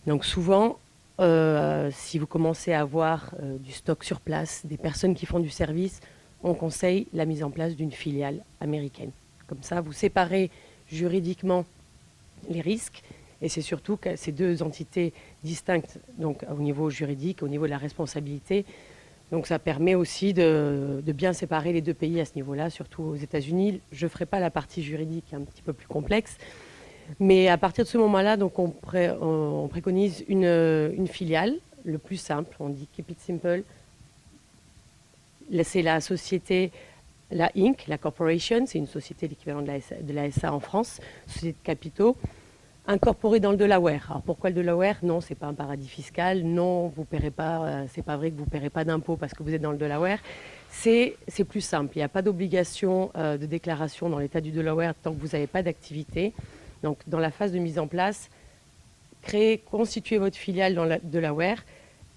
Speaker 4: Donc souvent, si vous commencez à avoir du stock sur place, des personnes qui font du service, on conseille la mise en place d'une filiale américaine. Comme ça, vous séparez juridiquement les risques, et c'est surtout que ces deux entités distinctes, donc au niveau juridique, au niveau de la responsabilité. Donc ça permet aussi de bien séparer les deux pays à ce niveau-là, surtout aux États-Unis. Je ne ferai pas la partie juridique un petit peu plus complexe, mais à partir de ce moment-là, donc on préconise une filiale, le plus simple, on dit keep it simple. C'est la société, la Inc., la Corporation, c'est une société l'équivalent de la SA en France, société de capitaux, incorporée dans le Delaware. Alors pourquoi le Delaware? Non, ce n'est pas un paradis fiscal, non, vous paierez pas, c'est pas vrai que vous ne paierez pas d'impôts parce que vous êtes dans le Delaware. C'est plus simple, il n'y a pas d'obligation de déclaration dans l'État du Delaware tant que vous n'avez pas d'activité. Donc dans la phase de mise en place, constituez votre filiale dans le Delaware.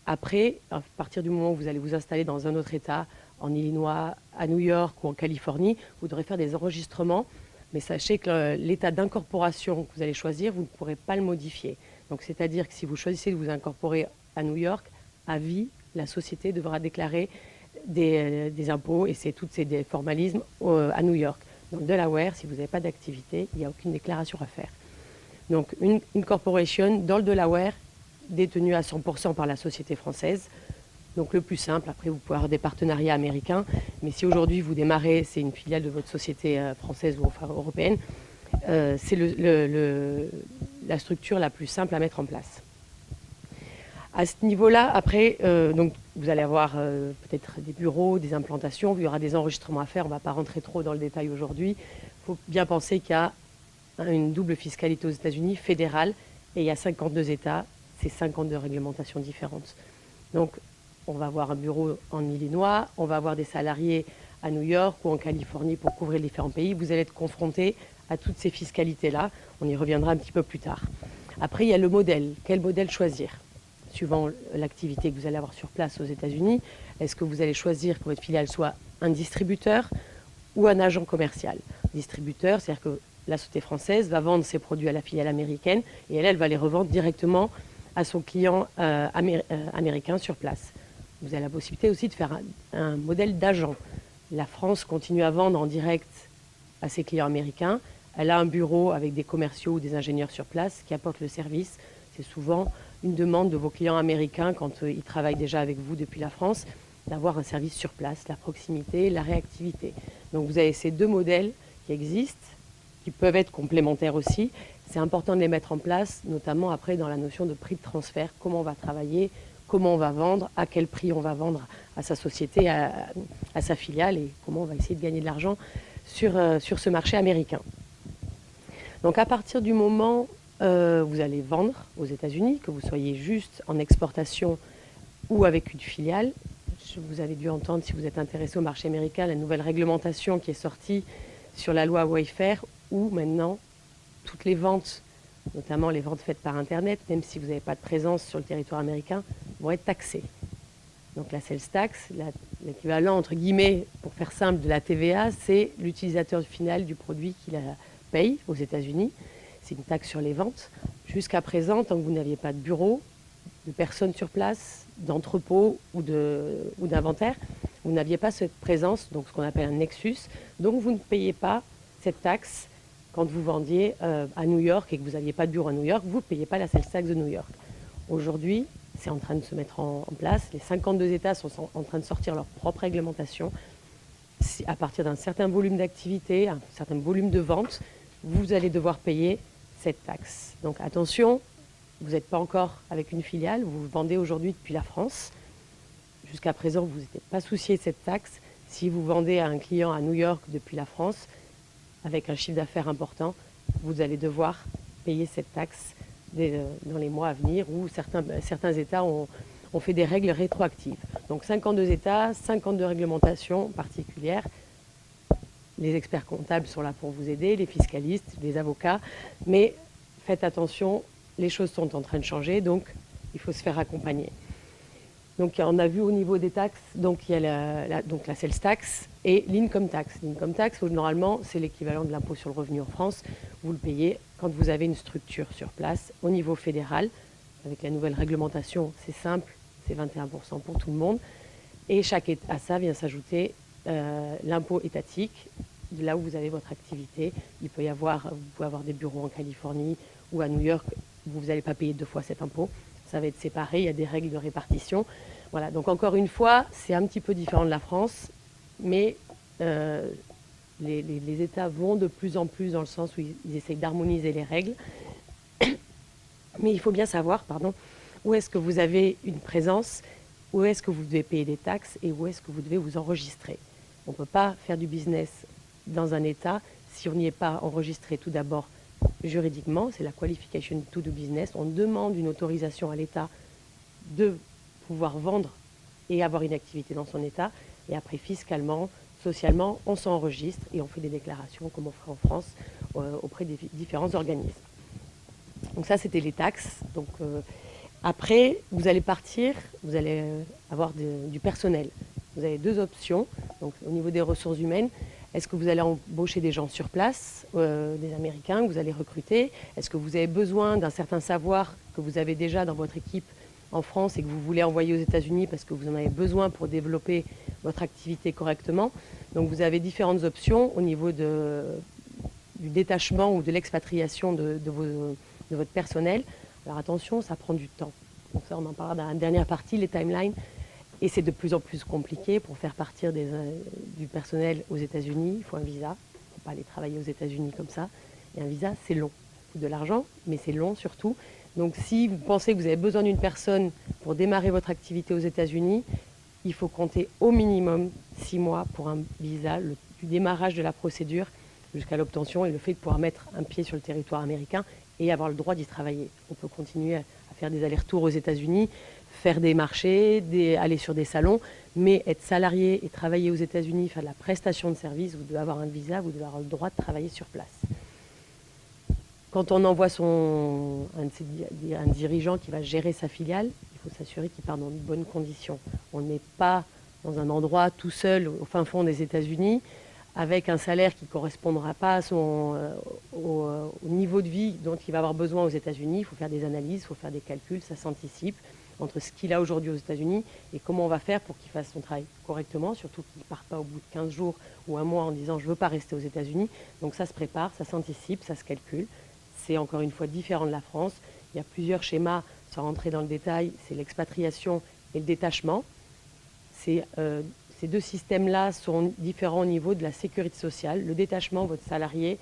Speaker 4: Après, à partir du moment où vous allez vous installer dans un autre État, en Illinois, à New York ou en Californie, vous devrez faire des enregistrements. Mais sachez que l'état d'incorporation que vous allez choisir, vous ne pourrez pas le modifier. Donc c'est-à-dire que si vous choisissez de vous incorporer à New York, à vie, la société devra déclarer des impôts, et c'est tous ces formalismes à New York. Dans le Delaware, si vous n'avez pas d'activité, il n'y a aucune déclaration à faire. Donc une corporation dans le Delaware, détenue à 100% par la société française. Donc le plus simple, après vous pouvez avoir des partenariats américains, mais si aujourd'hui vous démarrez, c'est une filiale de votre société française ou enfin, européenne, c'est la structure la plus simple à mettre en place. À ce niveau-là, après, donc, vous allez avoir peut-être des bureaux, des implantations, il y aura des enregistrements à faire, on ne va pas rentrer trop dans le détail aujourd'hui. Il faut bien penser qu'il y a une double fiscalité aux États-Unis, fédérale, et il y a 52 États, c'est 52 réglementations différentes. Donc, on va avoir un bureau en Illinois, on va avoir des salariés à New York ou en Californie pour couvrir les différents pays. Vous allez être confrontés à toutes ces fiscalités-là. On y reviendra un petit peu plus tard. Après, il y a le modèle. Quel modèle choisir? Suivant l'activité que vous allez avoir sur place aux États-Unis, est-ce que vous allez choisir que votre filiale soit un distributeur ou un agent commercial? Distributeur, c'est-à-dire que la société française va vendre ses produits à la filiale américaine et elle va les revendre directement à son client américain sur place. Vous avez la possibilité aussi de faire un modèle d'agent. La France continue à vendre en direct à ses clients américains. Elle a un bureau avec des commerciaux ou des ingénieurs sur place qui apportent le service. C'est souvent une demande de vos clients américains quand ils travaillent déjà avec vous depuis la France, d'avoir un service sur place, la proximité, la réactivité. Donc vous avez ces deux modèles qui existent, qui peuvent être complémentaires aussi. C'est important de les mettre en place, notamment après dans la notion de prix de transfert, comment on va travailler, comment on va vendre, à quel prix on va vendre à sa société, à sa filiale, et comment on va essayer de gagner de l'argent sur ce marché américain. Donc à partir du moment où vous allez vendre aux États-Unis, que vous soyez juste en exportation ou avec une filiale, vous avez dû entendre, si vous êtes intéressé au marché américain, la nouvelle réglementation qui est sortie sur la loi Wayfair, où maintenant toutes les ventes, notamment les ventes faites par Internet, même si vous n'avez pas de présence sur le territoire américain, vont être taxées. Donc la sales tax, l'équivalent entre guillemets, pour faire simple, de la TVA, c'est l'utilisateur final du produit qui la paye aux États-Unis. C'est une taxe sur les ventes. Jusqu'à présent, tant que vous n'aviez pas de bureau, de personnes sur place, d'entrepôt ou d'inventaire, vous n'aviez pas cette présence, donc ce qu'on appelle un nexus. Donc vous ne payez pas cette taxe quand vous vendiez à New York et que vous n'aviez pas de bureau à New York, vous ne payez pas la sales tax de New York. Aujourd'hui, c'est en train de se mettre en place. Les 52 États sont en train de sortir leur propre réglementation. À partir d'un certain volume d'activité, un certain volume de vente, vous allez devoir payer cette taxe. Donc attention, vous n'êtes pas encore avec une filiale, vous vendez aujourd'hui depuis la France. Jusqu'à présent, vous n'êtes pas soucié de cette taxe. Si vous vendez à un client à New York depuis la France, avec un chiffre d'affaires important, vous allez devoir payer cette taxe dans les mois à venir, où certains États ont fait des règles rétroactives. Donc 52 États, 52 réglementations particulières. Les experts comptables sont là pour vous aider, les fiscalistes, les avocats, mais faites attention, les choses sont en train de changer, donc il faut se faire accompagner. Donc on a vu au niveau des taxes, donc il y a la sales tax et l'income tax. L'income tax, normalement, c'est l'équivalent de l'impôt sur le revenu en France. Vous le payez quand vous avez une structure sur place au niveau fédéral. Avec la nouvelle réglementation, c'est simple, c'est 21% pour tout le monde. Et à ça vient s'ajouter l'impôt étatique, de là où vous avez votre activité. Vous pouvez avoir des bureaux en Californie ou à New York, vous n'allez pas payer 2 fois cet impôt. Ça va être séparé, il y a des règles de répartition. Voilà, donc encore une fois, c'est un petit peu différent de la France, mais les États vont de plus en plus dans le sens où ils essayent d'harmoniser les règles. Mais il faut bien savoir, où est-ce que vous avez une présence, où est-ce que vous devez payer des taxes et où est-ce que vous devez vous enregistrer. On ne peut pas faire du business dans un État si on n'y est pas enregistré tout d'abord juridiquement, c'est la qualification to do business. On demande une autorisation à l'État de pouvoir vendre et avoir une activité dans son État. Et après, fiscalement, socialement, on s'enregistre et on fait des déclarations comme on ferait en France auprès des différents organismes. Donc ça, c'était les taxes. Donc, après, vous allez partir, vous allez avoir du personnel. Vous avez 2 options. Donc, au niveau des ressources humaines, est-ce que vous allez embaucher des gens sur place, des Américains que vous allez recruter? Est-ce que vous avez besoin d'un certain savoir que vous avez déjà dans votre équipe en France et que vous voulez envoyer aux États-Unis parce que vous en avez besoin pour développer votre activité correctement? Donc vous avez différentes options au niveau du détachement ou de l'expatriation de votre personnel. Alors attention, ça prend du temps. Donc ça, on en parlera dans la dernière partie, les timelines. Et c'est de plus en plus compliqué pour faire partir du personnel aux États-Unis. Il faut un visa. Il ne faut pas aller travailler aux États-Unis comme ça. Et un visa, c'est long. Il faut de l'argent, mais c'est long surtout. Donc si vous pensez que vous avez besoin d'une personne pour démarrer votre activité aux États-Unis, il faut compter au minimum 6 mois pour un visa, du démarrage de la procédure jusqu'à l'obtention et le fait de pouvoir mettre un pied sur le territoire américain et avoir le droit d'y travailler. On peut continuer à faire des allers-retours aux États-Unis, faire des marchés, aller sur des salons, mais être salarié et travailler aux États-Unis, faire de la prestation de services, vous devez avoir un visa, vous devez avoir le droit de travailler sur place. Quand on envoie un dirigeant qui va gérer sa filiale, il faut s'assurer qu'il part dans de bonnes conditions. On ne met pas dans un endroit tout seul au fin fond des États-Unis avec un salaire qui ne correspondra pas au niveau de vie dont il va avoir besoin aux États-Unis. Il faut faire des analyses, il faut faire des calculs, ça s'anticipe entre ce qu'il a aujourd'hui aux États-Unis et comment on va faire pour qu'il fasse son travail correctement, surtout qu'il ne part pas au bout de 15 jours ou un mois en disant « je ne veux pas rester aux États-Unis ». Donc ça se prépare, ça s'anticipe, ça se calcule. C'est encore une fois différent de la France. Il y a plusieurs schémas sans rentrer dans le détail, c'est l'expatriation et le détachement. Ces deux systèmes-là sont différents au niveau de la sécurité sociale. Le détachement, votre salarié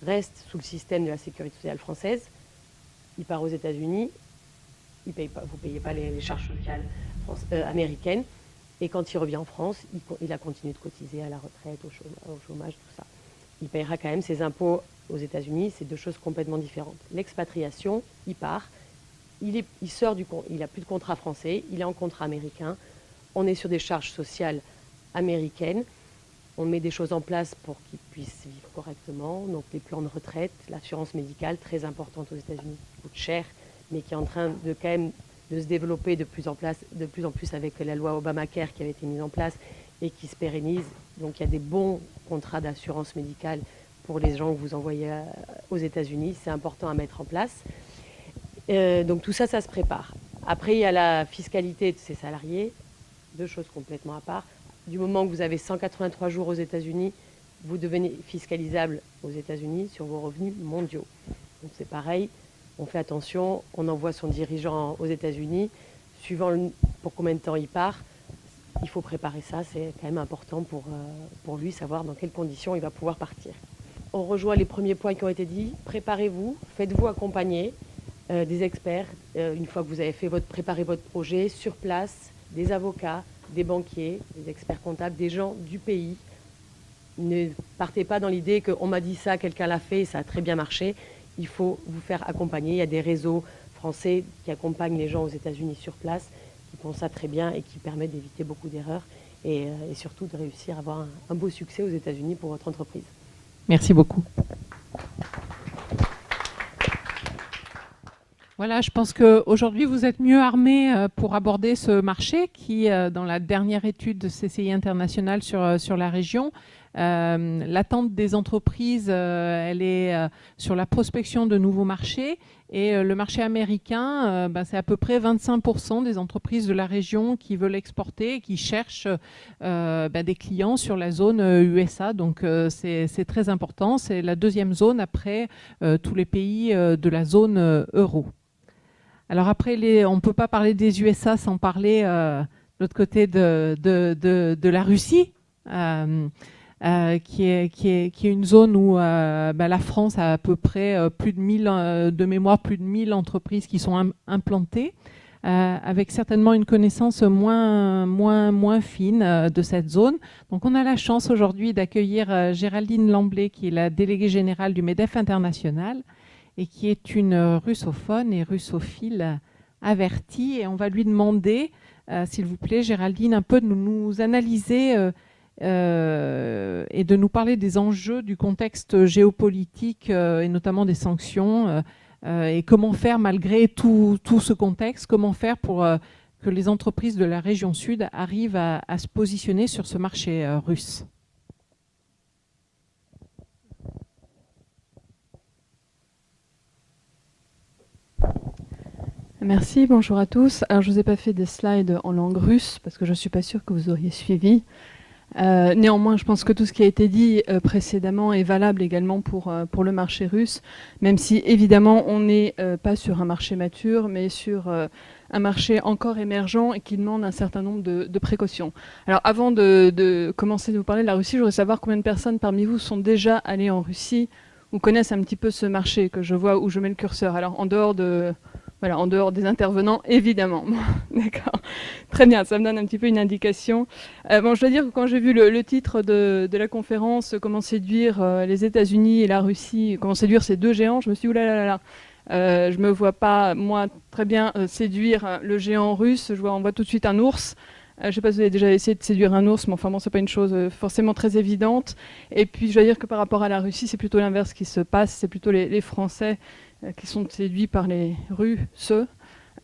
Speaker 4: reste sous le système de la sécurité sociale française. Il part aux États-Unis, vous ne payez pas les charges sociales américaines. Et quand il revient en France, il a continué de cotiser à la retraite, au chômage, tout ça. Il payera quand même ses impôts aux États-Unis. C'est deux choses complètement différentes. L'expatriation, il part, il n'a plus de contrat français, il est en contrat américain. On est sur des charges sociales américaines. On met des choses en place pour qu'ils puissent vivre correctement. Donc les plans de retraite, l'assurance médicale, très importante aux États-Unis, qui coûte cher, mais qui est en train de quand même de se développer de plus en plus avec la loi Obamacare qui avait été mise en place et qui se pérennise. Donc il y a des bons contrats d'assurance médicale pour les gens que vous envoyez aux États-Unis. C'est important à mettre en place. Donc tout ça, ça se prépare. Après, il y a la fiscalité de ces salariés, deux choses complètement à part. Du moment que vous avez 183 jours aux États-Unis, vous devenez fiscalisable aux États-Unis sur vos revenus mondiaux. Donc c'est pareil, on fait attention, on envoie son dirigeant aux États-Unis, suivant pour combien de temps il part, il faut préparer ça, c'est quand même important pour lui, savoir dans quelles conditions il va pouvoir partir. On rejoint les premiers points qui ont été dits, préparez-vous, faites-vous accompagner des experts, une fois que vous avez préparé votre projet, sur place, des avocats, des banquiers, des experts comptables, des gens du pays. Ne partez pas dans l'idée qu'on m'a dit ça, quelqu'un l'a fait, ça a très bien marché. Il faut vous faire accompagner. Il y a des réseaux français qui accompagnent les gens aux États-Unis sur place, qui font ça très bien et qui permettent d'éviter beaucoup d'erreurs et surtout de réussir à avoir un beau succès aux États-Unis pour votre entreprise.
Speaker 1: Merci beaucoup. Voilà, je pense qu'aujourd'hui, vous êtes mieux armés pour aborder ce marché qui, dans la dernière étude de CCI International sur la région, l'attente des entreprises, elle est sur la prospection de nouveaux marchés. Et le marché américain, c'est à peu près 25% des entreprises de la région qui veulent exporter et qui cherchent des clients sur la zone USA. Donc c'est très important. C'est la deuxième zone après tous les pays de la zone euro. Alors après, on ne peut pas parler des USA sans parler de l'autre côté de la Russie, qui est une zone où la France a à peu près plus de 1000 entreprises qui sont implantées, avec certainement une connaissance moins fine de cette zone. Donc on a la chance aujourd'hui d'accueillir Géraldine Lamblay, qui est la déléguée générale du MEDEF International, et qui est une russophone et russophile avertie. Et on va lui demander, s'il vous plaît, Géraldine, un peu de nous analyser et de nous parler des enjeux du contexte géopolitique et notamment des sanctions et comment faire malgré tout ce contexte, comment faire pour que les entreprises de la région sud arrivent à se positionner sur ce marché russe.
Speaker 5: Merci, bonjour à tous. Alors, je ne vous ai pas fait des slides en langue russe parce que je ne suis pas sûre que vous auriez suivi. Néanmoins, je pense que tout ce qui a été dit précédemment est valable également pour le marché russe, même si évidemment on n'est pas sur un marché mature, mais sur un marché encore émergent et qui demande un certain nombre de précautions. Alors avant de commencer de vous parler de la Russie, je voudrais savoir combien de personnes parmi vous sont déjà allées en Russie ou connaissent un petit peu ce marché, que je vois où je mets le curseur. Alors en dehors des intervenants, évidemment. D'accord. Très bien, ça me donne un petit peu une indication. Je dois dire que quand j'ai vu le titre de la conférence, comment séduire les États-Unis et la Russie, comment séduire ces deux géants, je me suis dit, oulala, je ne me vois pas, moi, très bien séduire le géant russe. On voit tout de suite un ours. Je ne sais pas si vous avez déjà essayé de séduire un ours, mais enfin bon, ce n'est pas une chose forcément très évidente. Et puis, je dois dire que par rapport à la Russie, c'est plutôt l'inverse qui se passe. C'est plutôt les Français qui sont séduits par les Russes,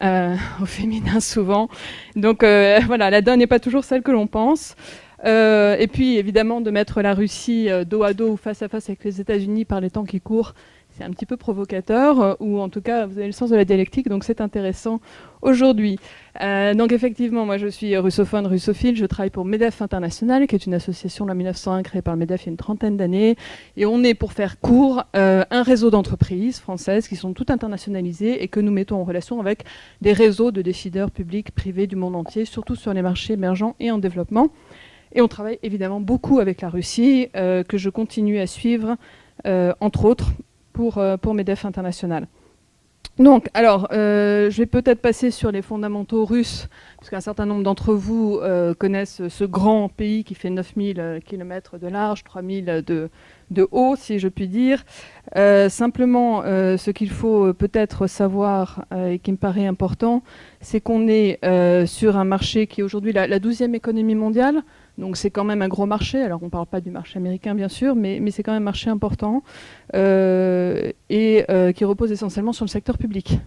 Speaker 5: au féminin souvent. Donc voilà, la donne n'est pas toujours celle que l'on pense. Et puis évidemment, de mettre la Russie dos à dos ou face à face avec les États-Unis par les temps qui courent, c'est un petit peu provocateur, ou en tout cas, vous avez le sens de la dialectique, donc c'est intéressant aujourd'hui. Donc effectivement, moi je suis russophone, russophile, je travaille pour MEDEF International, qui est une association en 1901 créée par le MEDEF il y a une trentaine d'années, et on est, pour faire court, un réseau d'entreprises françaises qui sont toutes internationalisées et que nous mettons en relation avec des réseaux de décideurs publics, privés du monde entier, surtout sur les marchés émergents et en développement. Et on travaille évidemment beaucoup avec la Russie, que je continue à suivre, entre autres, pour MEDEF International. Donc, alors, je vais peut-être passer sur les fondamentaux russes, parce qu'un certain nombre d'entre vous connaissent ce grand pays qui fait 9000 km de large, 3000 de haut, si je puis dire. Simplement, ce qu'il faut peut-être savoir, et qui me paraît important, c'est qu'on est sur un marché qui est aujourd'hui la 12e économie mondiale. Donc c'est quand même un gros marché. Alors on ne parle pas du marché américain bien sûr, mais c'est quand même un marché important et qui repose essentiellement sur le secteur public.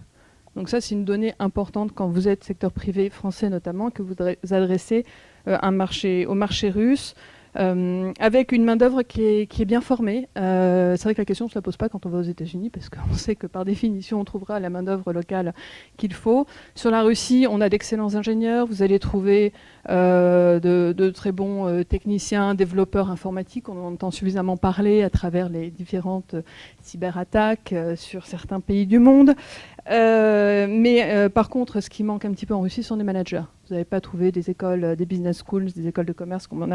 Speaker 5: Donc ça c'est une donnée importante quand vous êtes secteur privé français notamment, que vous adressez au marché russe. Avec une main-d'œuvre qui est bien formée. C'est vrai que la question ne se la pose pas quand on va aux États-Unis, parce qu'on sait que par définition, on trouvera la main-d'œuvre locale qu'il faut. Sur la Russie, on a d'excellents ingénieurs. Vous allez trouver de très bons techniciens, développeurs informatiques. On en entend suffisamment parler à travers les différentes cyberattaques sur certains pays du monde. Mais par contre, ce qui manque un petit peu en Russie sont des managers. Vous n'avez pas trouvé des écoles, des business schools, des écoles de commerce comme on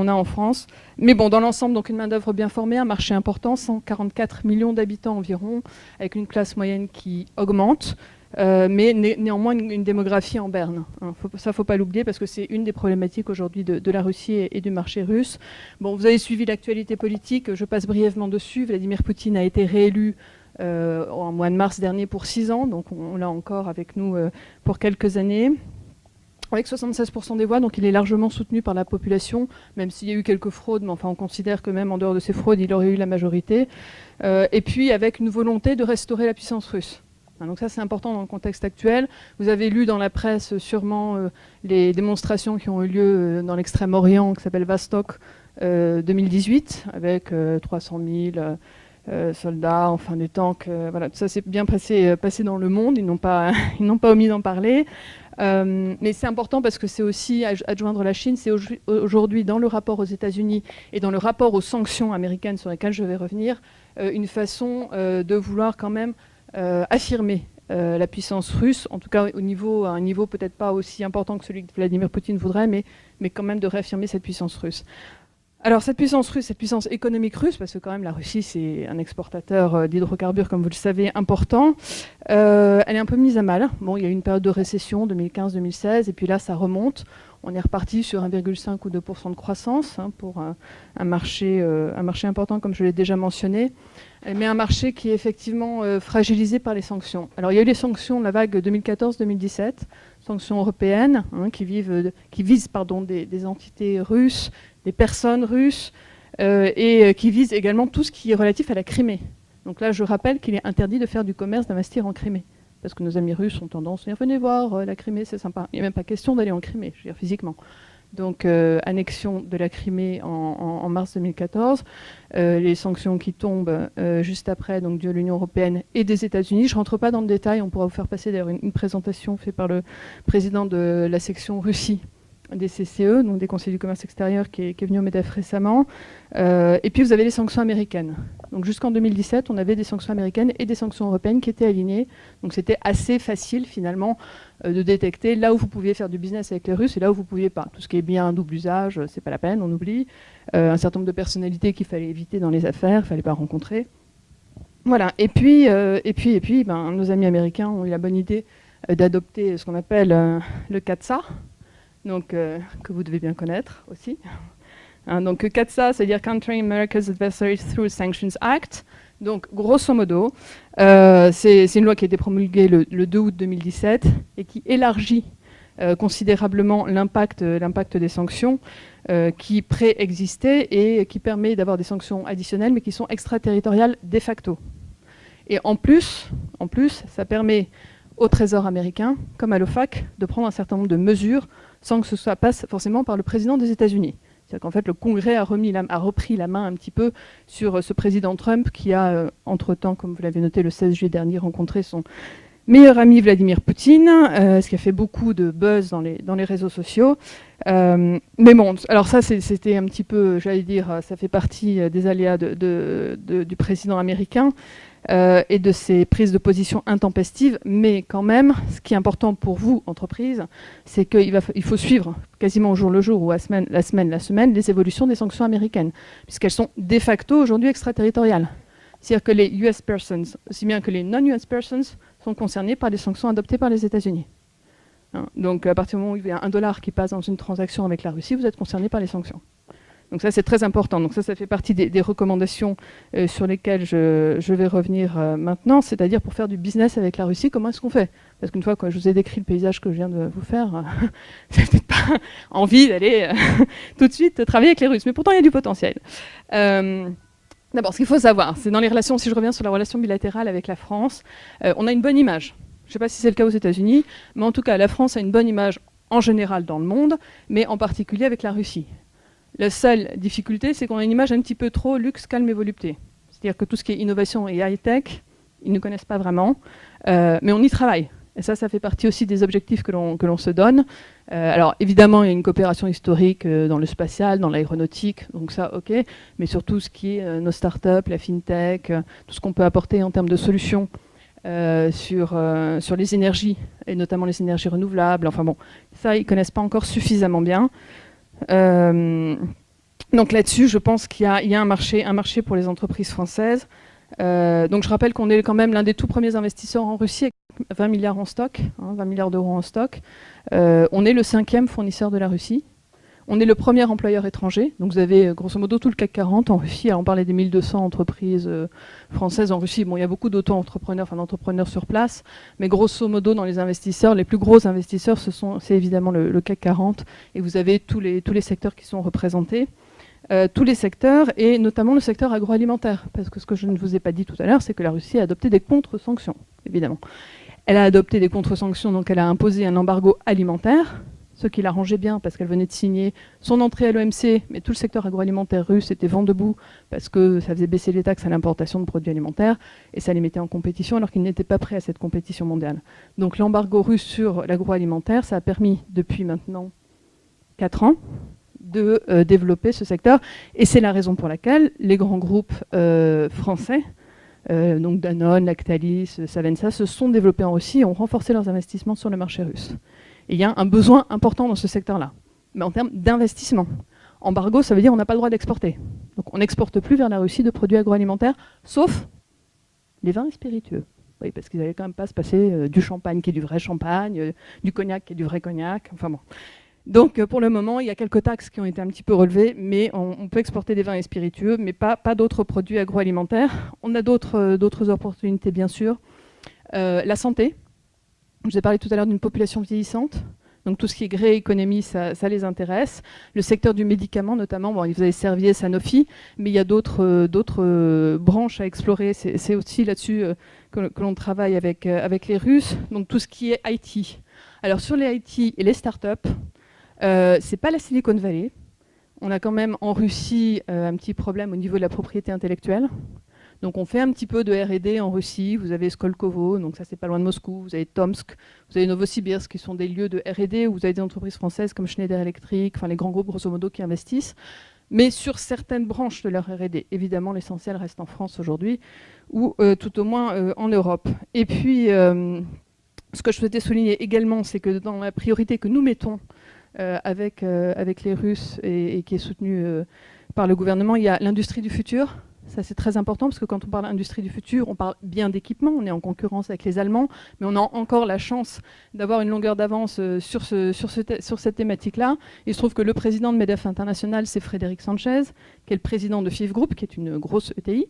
Speaker 5: a en France. Mais bon, dans l'ensemble, donc une main-d'œuvre bien formée, un marché important, 144 millions d'habitants environ, avec une classe moyenne qui augmente, mais néanmoins une démographie en berne. Hein. Ça, il ne faut pas l'oublier, parce que c'est une des problématiques aujourd'hui de la Russie et du marché russe. Bon, vous avez suivi l'actualité politique, je passe brièvement dessus. Vladimir Poutine a été réélu en mois de mars dernier pour 6 ans, donc on l'a encore avec nous pour quelques années. Avec 76% des voix, donc il est largement soutenu par la population, même s'il y a eu quelques fraudes, mais enfin on considère que même en dehors de ces fraudes, il aurait eu la majorité. Et puis avec une volonté de restaurer la puissance russe. Donc ça c'est important dans le contexte actuel. Vous avez lu dans la presse sûrement les démonstrations qui ont eu lieu dans l'extrême-orient, qui s'appelle Vostok 2018, avec 300 000 soldats, enfin des tanks. Voilà, tout ça s'est bien passé dans le monde, ils n'ont pas omis d'en parler. Mais c'est important parce que c'est aussi adjoindre la Chine. C'est aujourd'hui dans le rapport aux États-Unis et dans le rapport aux sanctions américaines sur lesquelles je vais revenir, une façon de vouloir quand même affirmer la puissance russe, en tout cas à un niveau peut-être pas aussi important que celui que Vladimir Poutine voudrait, mais quand même de réaffirmer cette puissance russe. Alors cette puissance russe, cette puissance économique russe, parce que quand même la Russie c'est un exportateur d'hydrocarbures comme vous le savez important, elle est un peu mise à mal. Bon, il y a eu une période de récession 2015-2016 et puis là ça remonte. On est reparti sur 1,5 ou 2% de croissance pour un marché important comme je l'ai déjà mentionné, mais un marché qui est effectivement fragilisé par les sanctions. Alors il y a eu les sanctions, la vague 2014-2017, sanctions européennes qui visent des entités russes, des personnes russes, et qui visent également tout ce qui est relatif à la Crimée. Donc là, je rappelle qu'il est interdit de faire du commerce d'investir en Crimée, parce que nos amis russes ont tendance à dire « venez voir, la Crimée, c'est sympa ». Il n'y a même pas question d'aller en Crimée, je veux dire physiquement. Donc, annexion de la Crimée en mars 2014, les sanctions qui tombent juste après, donc de l'Union européenne et des États-Unis. Je ne rentre pas dans le détail, on pourra vous faire passer d'ailleurs une présentation faite par le président de la section Russie des CCE, donc des conseils du commerce extérieur, qui est venu au MEDEF récemment. Et puis vous avez les sanctions américaines. Donc jusqu'en 2017, on avait des sanctions américaines et des sanctions européennes qui étaient alignées. Donc c'était assez facile finalement de détecter là où vous pouviez faire du business avec les Russes et là où vous ne pouviez pas. Tout ce qui est bien un double usage, c'est pas la peine, on oublie. Un certain nombre de personnalités qu'il fallait éviter dans les affaires, il ne fallait pas rencontrer. Voilà. Et puis nos amis américains ont eu la bonne idée d'adopter ce qu'on appelle le CAATSA. Donc, que vous devez bien connaître aussi. Donc CAATSA, c'est-à-dire Countering America's Adversaries Through Sanctions Act. Donc grosso modo, c'est une loi qui a été promulguée le 2 août 2017 et qui élargit considérablement l'impact des sanctions qui préexistaient et qui permet d'avoir des sanctions additionnelles mais qui sont extraterritoriales de facto. Et en plus, ça permet au Trésor américain, comme à l'OFAC, de prendre un certain nombre de mesures sans que ce soit passe forcément par le président des États-Unis. C'est-à-dire qu'en fait, le Congrès a repris la main un petit peu sur ce président Trump qui a, entre-temps, comme vous l'avez noté, le 16 juillet dernier, rencontré son meilleur ami Vladimir Poutine, ce qui a fait beaucoup de buzz dans les réseaux sociaux. Mais bon, alors ça, c'était un petit peu, j'allais dire, ça fait partie des aléas du président américain et de ses prises de position intempestives. Mais quand même, ce qui est important pour vous, entreprise, c'est qu'il faut suivre quasiment au jour le jour ou la semaine, les évolutions des sanctions américaines, puisqu'elles sont de facto aujourd'hui extraterritoriales. C'est-à-dire que les US persons, aussi bien que les non-US persons, sont concernés par les sanctions adoptées par les États-Unis. Donc à partir du moment où il y a $1 qui passe dans une transaction avec la Russie, vous êtes concerné par les sanctions. Donc ça, c'est très important. Donc ça fait partie des recommandations sur lesquelles je vais revenir maintenant, c'est-à-dire pour faire du business avec la Russie, comment est-ce qu'on fait? Parce qu'une fois que je vous ai décrit le paysage que je viens de vous faire, c'est peut-être pas envie d'aller tout de suite travailler avec les Russes, mais pourtant il y a du potentiel. D'abord, ce qu'il faut savoir, c'est dans les relations, si je reviens sur la relation bilatérale avec la France, on a une bonne image. Je ne sais pas si c'est le cas aux États-Unis, mais en tout cas, la France a une bonne image en général dans le monde, mais en particulier avec la Russie. La seule difficulté, c'est qu'on a une image un petit peu trop luxe, calme et volupté. C'est-à-dire que tout ce qui est innovation et high-tech, ils ne connaissent pas vraiment, mais on y travaille. Et ça fait partie aussi des objectifs que l'on se donne. Alors évidemment, il y a une coopération historique dans le spatial, dans l'aéronautique, donc ça, ok. Mais surtout ce qui est nos startups, la fintech, tout ce qu'on peut apporter en termes de solutions sur les énergies, et notamment les énergies renouvelables. Enfin bon, ça, ils ne connaissent pas encore suffisamment bien. Donc là-dessus, je pense qu'il y a un marché pour les entreprises françaises. Donc je rappelle qu'on est quand même l'un des tout premiers investisseurs en Russie, avec 20 milliards en stock, 20 milliards d'euros en stock. On est le 5e fournisseur de la Russie. On est le premier employeur étranger. Donc vous avez grosso modo tout le CAC 40 en Russie. Alors on parlait des 1200 entreprises françaises en Russie. Bon, il y a beaucoup d'auto-entrepreneurs, d'entrepreneurs sur place. Mais grosso modo, dans les investisseurs, les plus gros investisseurs, c'est évidemment le CAC 40. Et vous avez tous les secteurs qui sont représentés. Tous les secteurs, et notamment le secteur agroalimentaire. Parce que ce que je ne vous ai pas dit tout à l'heure, c'est que la Russie a adopté des contre-sanctions, évidemment. Elle a adopté des contre-sanctions, donc elle a imposé un embargo alimentaire, ce qui l'arrangeait bien parce qu'elle venait de signer son entrée à l'OMC, mais tout le secteur agroalimentaire russe était vent debout parce que ça faisait baisser les taxes à l'importation de produits alimentaires et ça les mettait en compétition alors qu'ils n'étaient pas prêts à cette compétition mondiale. Donc l'embargo russe sur l'agroalimentaire, ça a permis depuis maintenant 4 ans de développer ce secteur. Et c'est la raison pour laquelle les grands groupes français, donc Danone, Lactalis, Savensa, se sont développés en Russie et ont renforcé leurs investissements sur le marché russe. Et il y a un besoin important dans ce secteur-là. Mais en termes d'investissement, embargo, ça veut dire qu'on n'a pas le droit d'exporter. Donc on n'exporte plus vers la Russie de produits agroalimentaires, sauf les vins et spiritueux. Oui, parce qu'ils n'allaient quand même pas se passer du champagne qui est du vrai champagne, du cognac qui est du vrai cognac, enfin bon. Donc pour le moment, il y a quelques taxes qui ont été un petit peu relevées, mais on peut exporter des vins et spiritueux, mais pas d'autres produits agroalimentaires. On a d'autres opportunités, bien sûr. La santé. Je vous ai parlé tout à l'heure d'une population vieillissante. Donc tout ce qui est grey économie, ça les intéresse. Le secteur du médicament, notamment, bon, vous avez Servier, Sanofi, mais il y a d'autres branches à explorer. C'est aussi là-dessus que l'on travaille avec les Russes. Donc tout ce qui est IT. Alors sur les IT et les startups, c'est pas la Silicon Valley. On a quand même en Russie un petit problème au niveau de la propriété intellectuelle. Donc on fait un petit peu de R&D en Russie. Vous avez Skolkovo, donc ça c'est pas loin de Moscou. Vous avez Tomsk, vous avez Novosibirsk, qui sont des lieux de R&D où vous avez des entreprises françaises comme Schneider Electric, enfin les grands groupes grosso modo qui investissent. Mais sur certaines branches de leur R&D, évidemment l'essentiel reste en France aujourd'hui, ou tout au moins en Europe. Et puis ce que je souhaitais souligner également, c'est que dans la priorité que nous mettons avec les Russes et qui est soutenue par le gouvernement, il y a l'industrie du futur. Ça, c'est très important parce que quand on parle d'industrie du futur, on parle bien d'équipement. On est en concurrence avec les Allemands, mais on a encore la chance d'avoir une longueur d'avance sur cette thématique-là. Il se trouve que le président de MEDEF International, c'est Frédéric Sanchez, qui est le président de FIF Group, qui est une grosse ETI,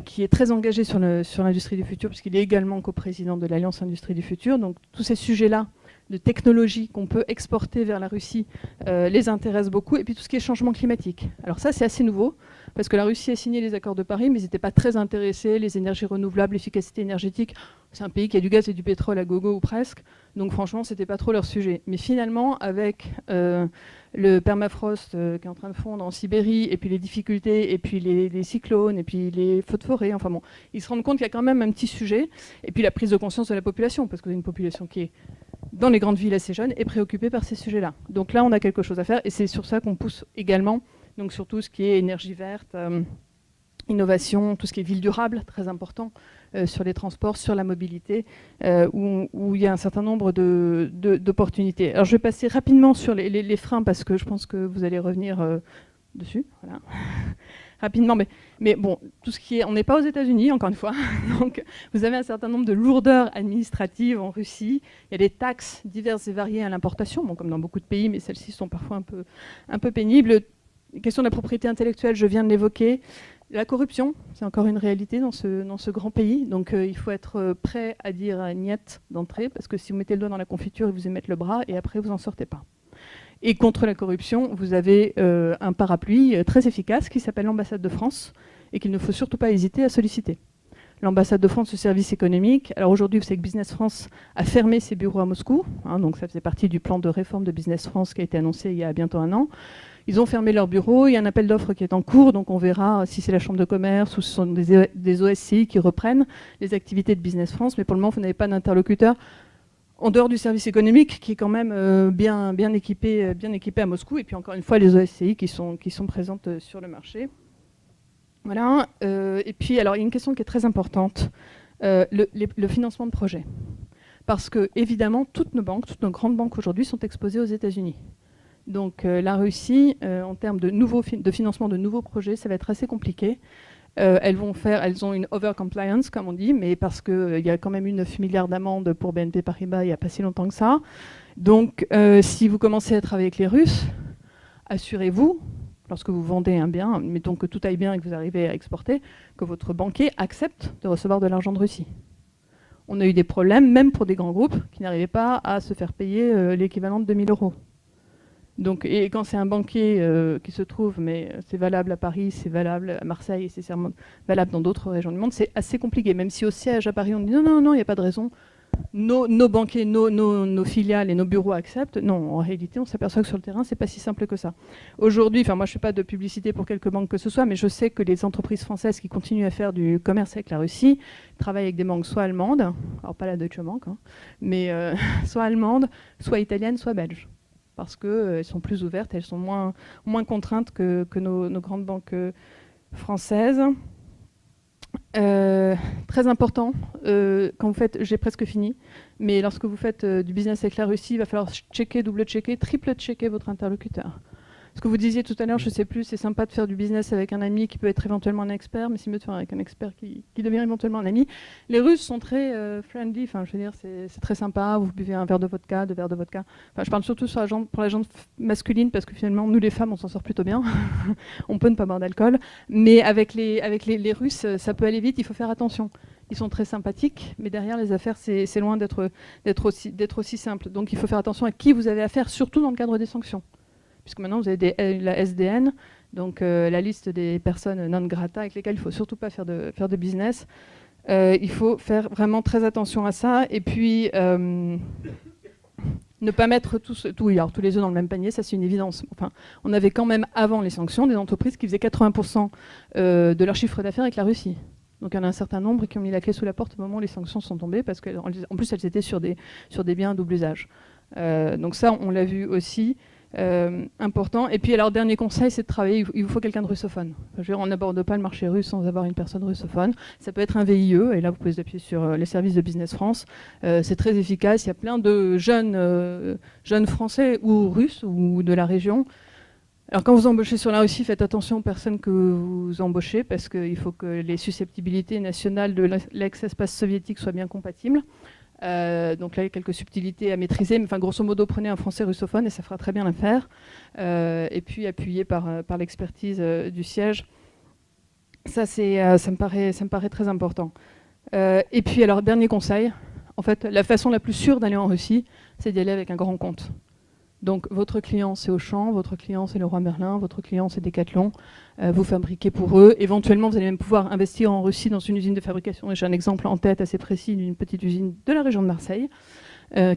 Speaker 5: qui est très engagé sur l'industrie du futur, puisqu'il est également coprésident de l'Alliance Industrie du Futur. Donc tous ces sujets-là de technologie qu'on peut exporter vers la Russie les intéresse beaucoup. Et puis tout ce qui est changement climatique. Alors ça, c'est assez nouveau. parce que la Russie a signé les accords de Paris, mais ils n'étaient pas très intéressés, les énergies renouvelables, l'efficacité énergétique. C'est un pays qui a du gaz et du pétrole à gogo ou presque, donc franchement, c'était pas trop leur sujet. Mais finalement, avec le permafrost qui est en train de fondre en Sibérie, et puis les difficultés, et puis les cyclones, et puis les feux de forêt, enfin bon, ils se rendent compte qu'il y a quand même un petit sujet, et puis la prise de conscience de la population, parce que vous avez une population qui est dans les grandes villes assez jeunes et préoccupée par ces sujets-là. Donc là, on a quelque chose à faire, et c'est sur ça qu'on pousse également, donc sur tout ce qui est énergie verte, innovation, tout ce qui est ville durable, très important, sur les transports, sur la mobilité, où il y a un certain nombre d'opportunités. Alors je vais passer rapidement sur les freins, parce que je pense que vous allez revenir dessus. Voilà. Rapidement, mais bon, tout ce qui est, on n'est pas aux États-Unis, encore une fois, donc vous avez un certain nombre de lourdeurs administratives en Russie. Il y a des taxes diverses et variées à l'importation, bon, comme dans beaucoup de pays, mais celles-ci sont parfois un peu pénibles. La question de la propriété intellectuelle, je viens de l'évoquer. La corruption, c'est encore une réalité dans ce grand pays, donc il faut être prêt à dire niet d'entrée, parce que si vous mettez le doigt dans la confiture, ils vous émettent le bras, et après vous n'en sortez pas. Et contre la corruption, vous avez un parapluie très efficace qui s'appelle l'ambassade de France et qu'il ne faut surtout pas hésiter à solliciter. L'ambassade de France, ce service économique. Alors aujourd'hui, vous savez que Business France a fermé ses bureaux à Moscou, donc ça faisait partie du plan de réforme de Business France qui a été annoncé il y a bientôt 1 an. Ils ont fermé leurs bureaux, il y a un appel d'offres qui est en cours, donc on verra si c'est la Chambre de commerce ou ce sont des OSCI qui reprennent les activités de Business France, mais pour le moment, vous n'avez pas d'interlocuteur en dehors du service économique, qui est quand même bien équipé à Moscou, et puis encore une fois, les OSCI qui sont présentes sur le marché. Voilà. Et puis, alors, il y a une question qui est très importante, le financement de projets. Parce que, évidemment, toutes nos grandes banques aujourd'hui sont exposées aux États-Unis. Donc, la Russie, en termes de financement de nouveaux projets, ça va être assez compliqué. Elles ont une over-compliance, comme on dit, mais parce qu'il y a quand même eu 9 milliards d'amendes pour BNP Paribas il n'y a pas si longtemps que ça. Donc, si vous commencez à travailler avec les Russes, assurez-vous, lorsque vous vendez un bien, mettons que tout aille bien et que vous arrivez à exporter, que votre banquier accepte de recevoir de l'argent de Russie. On a eu des problèmes, même pour des grands groupes, qui n'arrivaient pas à se faire payer l'équivalent de 2 000 €. Donc, et quand c'est un banquier qui se trouve, mais c'est valable à Paris, c'est valable à Marseille, et c'est valable dans d'autres régions du monde, c'est assez compliqué. Même si au siège à Paris, on dit non, il n'y a pas de raison. Nos banquiers, nos filiales et nos bureaux acceptent. Non, en réalité, on s'aperçoit que sur le terrain, c'est pas si simple que ça. Aujourd'hui, moi je ne fais pas de publicité pour quelque banque que ce soit, mais je sais que les entreprises françaises qui continuent à faire du commerce avec la Russie travaillent avec des banques soit allemandes, alors pas la Deutsche Bank, mais soit allemandes, soit italiennes, soit belges. Parce qu'elles sont plus ouvertes, elles sont moins contraintes que nos grandes banques françaises. Très important, quand vous faites, j'ai presque fini, mais lorsque vous faites du business avec la Russie, il va falloir checker, double-checker, triple-checker votre interlocuteur. Ce que vous disiez tout à l'heure, je ne sais plus, c'est sympa de faire du business avec un ami qui peut être éventuellement un expert, mais c'est mieux de faire avec un expert qui devient éventuellement un ami. Les Russes sont très friendly, je veux dire, c'est très sympa, vous buvez un verre de vodka, 2 verres de vodka. Je parle surtout pour la gente masculine, parce que finalement, nous les femmes, on s'en sort plutôt bien. On peut ne pas boire d'alcool. Mais avec les Russes, ça peut aller vite, il faut faire attention. Ils sont très sympathiques, mais derrière les affaires, c'est loin d'être aussi simple. Donc il faut faire attention à qui vous avez affaire, surtout dans le cadre des sanctions. Puisque maintenant, vous avez la SDN, donc la liste des personnes non grata avec lesquelles il ne faut surtout pas faire de business. Il faut faire vraiment très attention à ça. Et puis, ne pas mettre tous les œufs dans le même panier, ça c'est une évidence. On avait quand même, avant les sanctions, des entreprises qui faisaient 80% de leur chiffre d'affaires avec la Russie. Donc il y en a un certain nombre qui ont mis la clé sous la porte au moment où les sanctions sont tombées, parce qu'en plus, elles étaient sur des biens à double usage. Donc ça, on l'a vu aussi. Important. Et puis alors, dernier conseil, c'est de travailler, il vous faut quelqu'un de russophone. On n'aborde pas le marché russe sans avoir une personne russophone. Ça peut être un VIE, et là vous pouvez appuyer sur les services de Business France. C'est très efficace, il y a plein de jeunes français ou russes ou de la région. Alors quand vous embauchez sur la Russie, faites attention aux personnes que vous embauchez, parce qu'il faut que les susceptibilités nationales de l'ex-espace soviétique soient bien compatibles. Donc là, il y a quelques subtilités à maîtriser, mais grosso modo, prenez un français russophone et ça fera très bien l'affaire. Et puis appuyé par l'expertise du siège. Ça me paraît très important. Et puis alors, dernier conseil, en fait, la façon la plus sûre d'aller en Russie, c'est d'y aller avec un grand compte. Donc votre client c'est Auchan, votre client c'est Leroy Merlin, votre client c'est Decathlon, vous fabriquez pour eux. Éventuellement vous allez même pouvoir investir en Russie dans une usine de fabrication. J'ai un exemple en tête assez précis d'une petite usine de la région de Marseille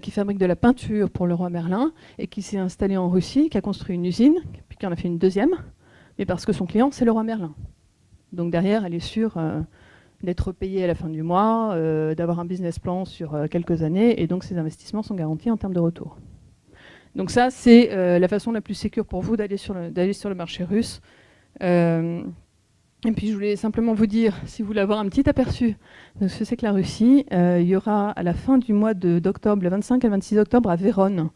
Speaker 5: qui fabrique de la peinture pour Leroy Merlin et qui s'est installée en Russie, qui a construit une usine, puis qui en a fait une deuxième, mais parce que son client c'est Leroy Merlin. Donc derrière elle est sûre d'être payée à la fin du mois, d'avoir un business plan sur quelques années, et donc ces investissements sont garantis en termes de retour. Donc ça, c'est la façon la plus sécure pour vous d'aller sur le marché russe. Et puis je voulais simplement vous dire, si vous voulez avoir un petit aperçu de ce que c'est que la Russie, il y aura à la fin du mois d'octobre, le 25 et le 26 octobre à Vérone,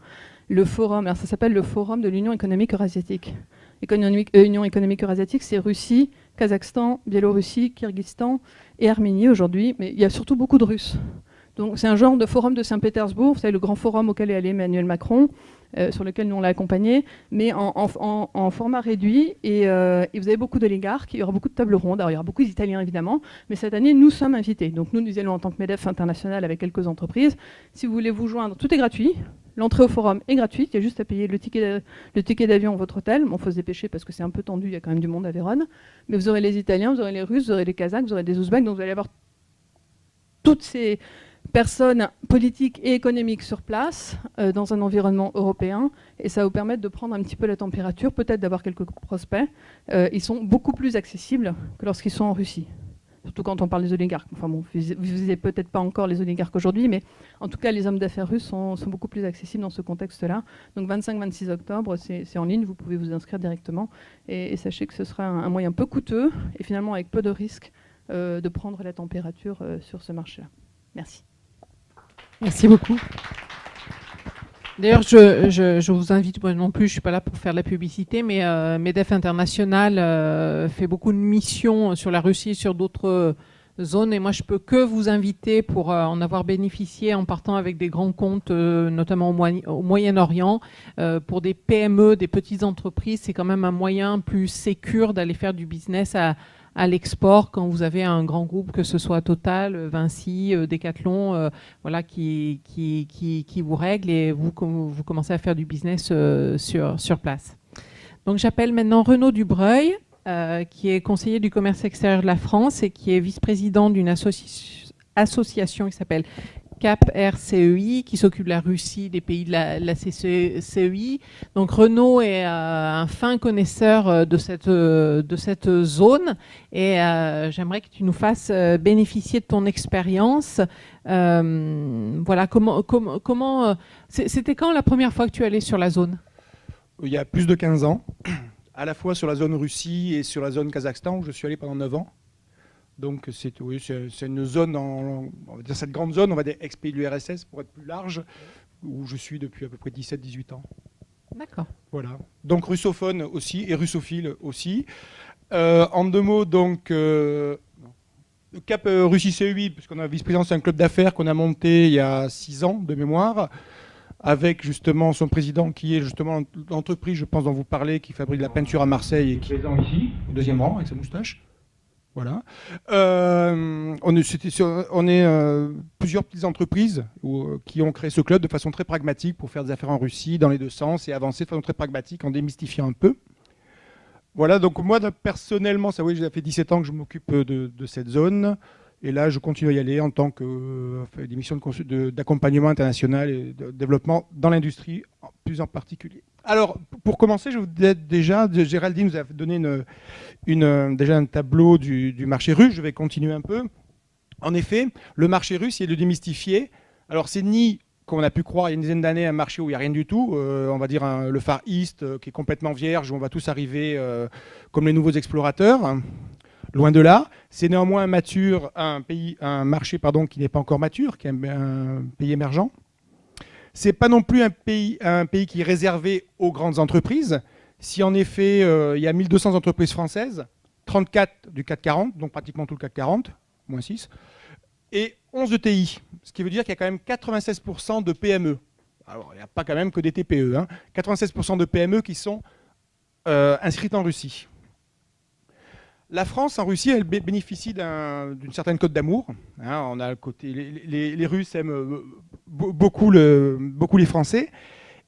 Speaker 5: le forum, alors ça s'appelle le forum de l'Union économique eurasiatique. Union économique eurasiatique, c'est Russie, Kazakhstan, Biélorussie, Kyrgyzstan et Arménie aujourd'hui, mais il y a surtout beaucoup de Russes. Donc c'est un genre de forum de Saint-Pétersbourg, c'est le grand forum auquel est allé Emmanuel Macron, sur lequel nous on l'a accompagné, mais en format réduit, et vous avez beaucoup d'oligarques, il y aura beaucoup de tables rondes, alors il y aura beaucoup d'Italiens évidemment, mais cette année nous sommes invités. Donc nous y allons en tant que MEDEF international avec quelques entreprises. Si vous voulez vous joindre, tout est gratuit. L'entrée au forum est gratuite, il y a juste à payer le ticket d'avion à votre hôtel. Bon, il faut se dépêcher parce que c'est un peu tendu, il y a quand même du monde à Vérone. Mais vous aurez les Italiens, vous aurez les Russes, vous aurez les Kazakhs, vous aurez des Ouzbeks, donc vous allez avoir toutes ces personnes politiques et économiques sur place dans un environnement européen, et ça va vous permettre de prendre un petit peu la température, peut-être d'avoir quelques prospects. Ils sont beaucoup plus accessibles que lorsqu'ils sont en Russie. Surtout quand on parle des oligarques. Enfin bon, vous n'avez peut-être pas encore les oligarques aujourd'hui, mais en tout cas, les hommes d'affaires russes sont beaucoup plus accessibles dans ce contexte-là. Donc 25-26 octobre, c'est en ligne, vous pouvez vous inscrire directement. Et sachez que ce sera un moyen peu coûteux, et finalement avec peu de risques, de prendre la température sur ce marché-là. Merci.
Speaker 1: Merci beaucoup. D'ailleurs, je vous invite, moi non plus, je ne suis pas là pour faire de la publicité, mais MEDEF International fait beaucoup de missions sur la Russie et sur d'autres zones, et moi je peux que vous inviter pour en avoir bénéficié en partant avec des grands comptes, notamment au Moyen-Orient, pour des PME, des petites entreprises, c'est quand même un moyen plus sécure d'aller faire du business à l'export quand vous avez un grand groupe, que ce soit Total, Vinci, Decathlon, voilà, qui vous règle, et vous commencez à faire du business sur place. Donc j'appelle maintenant Renaud Dubreuil, qui est conseiller du commerce extérieur de la France et qui est vice-président d'une association qui s'appelle CAP-RCEI, qui s'occupe de la Russie, des pays de la CEI. Donc Renaud est un fin connaisseur de cette zone, et j'aimerais que tu nous fasses bénéficier de ton expérience. Voilà, c'était quand la première fois que tu es allé sur la zone ?
Speaker 6: Il y a plus de 15 ans, à la fois sur la zone Russie et sur la zone Kazakhstan, où je suis allé pendant 9 ans. Donc c'est une zone, on va dire cette grande zone, on va dire ex-pays de l'URSS pour être plus large, où je suis depuis à peu près 17-18 ans.
Speaker 1: D'accord.
Speaker 6: Voilà. Donc russophone aussi et russophile aussi. En deux mots, donc Cap Russie CEI, puisqu'on a vice-président, c'est un club d'affaires qu'on a monté il y a 6 ans de mémoire, avec justement son président qui est justement l'entreprise, je pense, dont vous parlez, qui fabrique de la peinture à Marseille et qui est présent ici, au deuxième rang, avec sa moustache. Voilà. On est plusieurs petites entreprises qui ont créé ce club de façon très pragmatique pour faire des affaires en Russie dans les deux sens et avancer de façon très pragmatique en démystifiant un peu. Voilà, donc moi personnellement, ça, oui, ça fait 17 ans que je m'occupe de cette zone. Et là, je continue à y aller en tant que des missions d'accompagnement international et de développement dans l'industrie, plus en particulier. Alors, pour commencer, je vous dis déjà, Géraldine nous a donné déjà un tableau du marché russe. Je vais continuer un peu. En effet, le marché russe, il est de démystifier. Alors, c'est ni, comme on a pu croire il y a une dizaine d'années, un marché où il n'y a rien du tout. On va dire le Far East, qui est complètement vierge, où on va tous arriver comme les nouveaux explorateurs. Loin de là, c'est néanmoins un marché qui n'est pas encore mature, qui est un pays émergent. C'est pas non plus un pays qui est réservé aux grandes entreprises. Si en effet, il y a 1200 entreprises françaises, 34 du CAC 40, donc pratiquement tout le CAC 40, moins 6, et 11 de TI, ce qui veut dire qu'il y a quand même 96% de PME. Alors, il n'y a pas quand même que des TPE, hein. 96% de PME qui sont inscrites en Russie. La France, en Russie, elle bénéficie d'une certaine cote d'amour. Hein, on a le côté, les Russes aiment beaucoup les Français.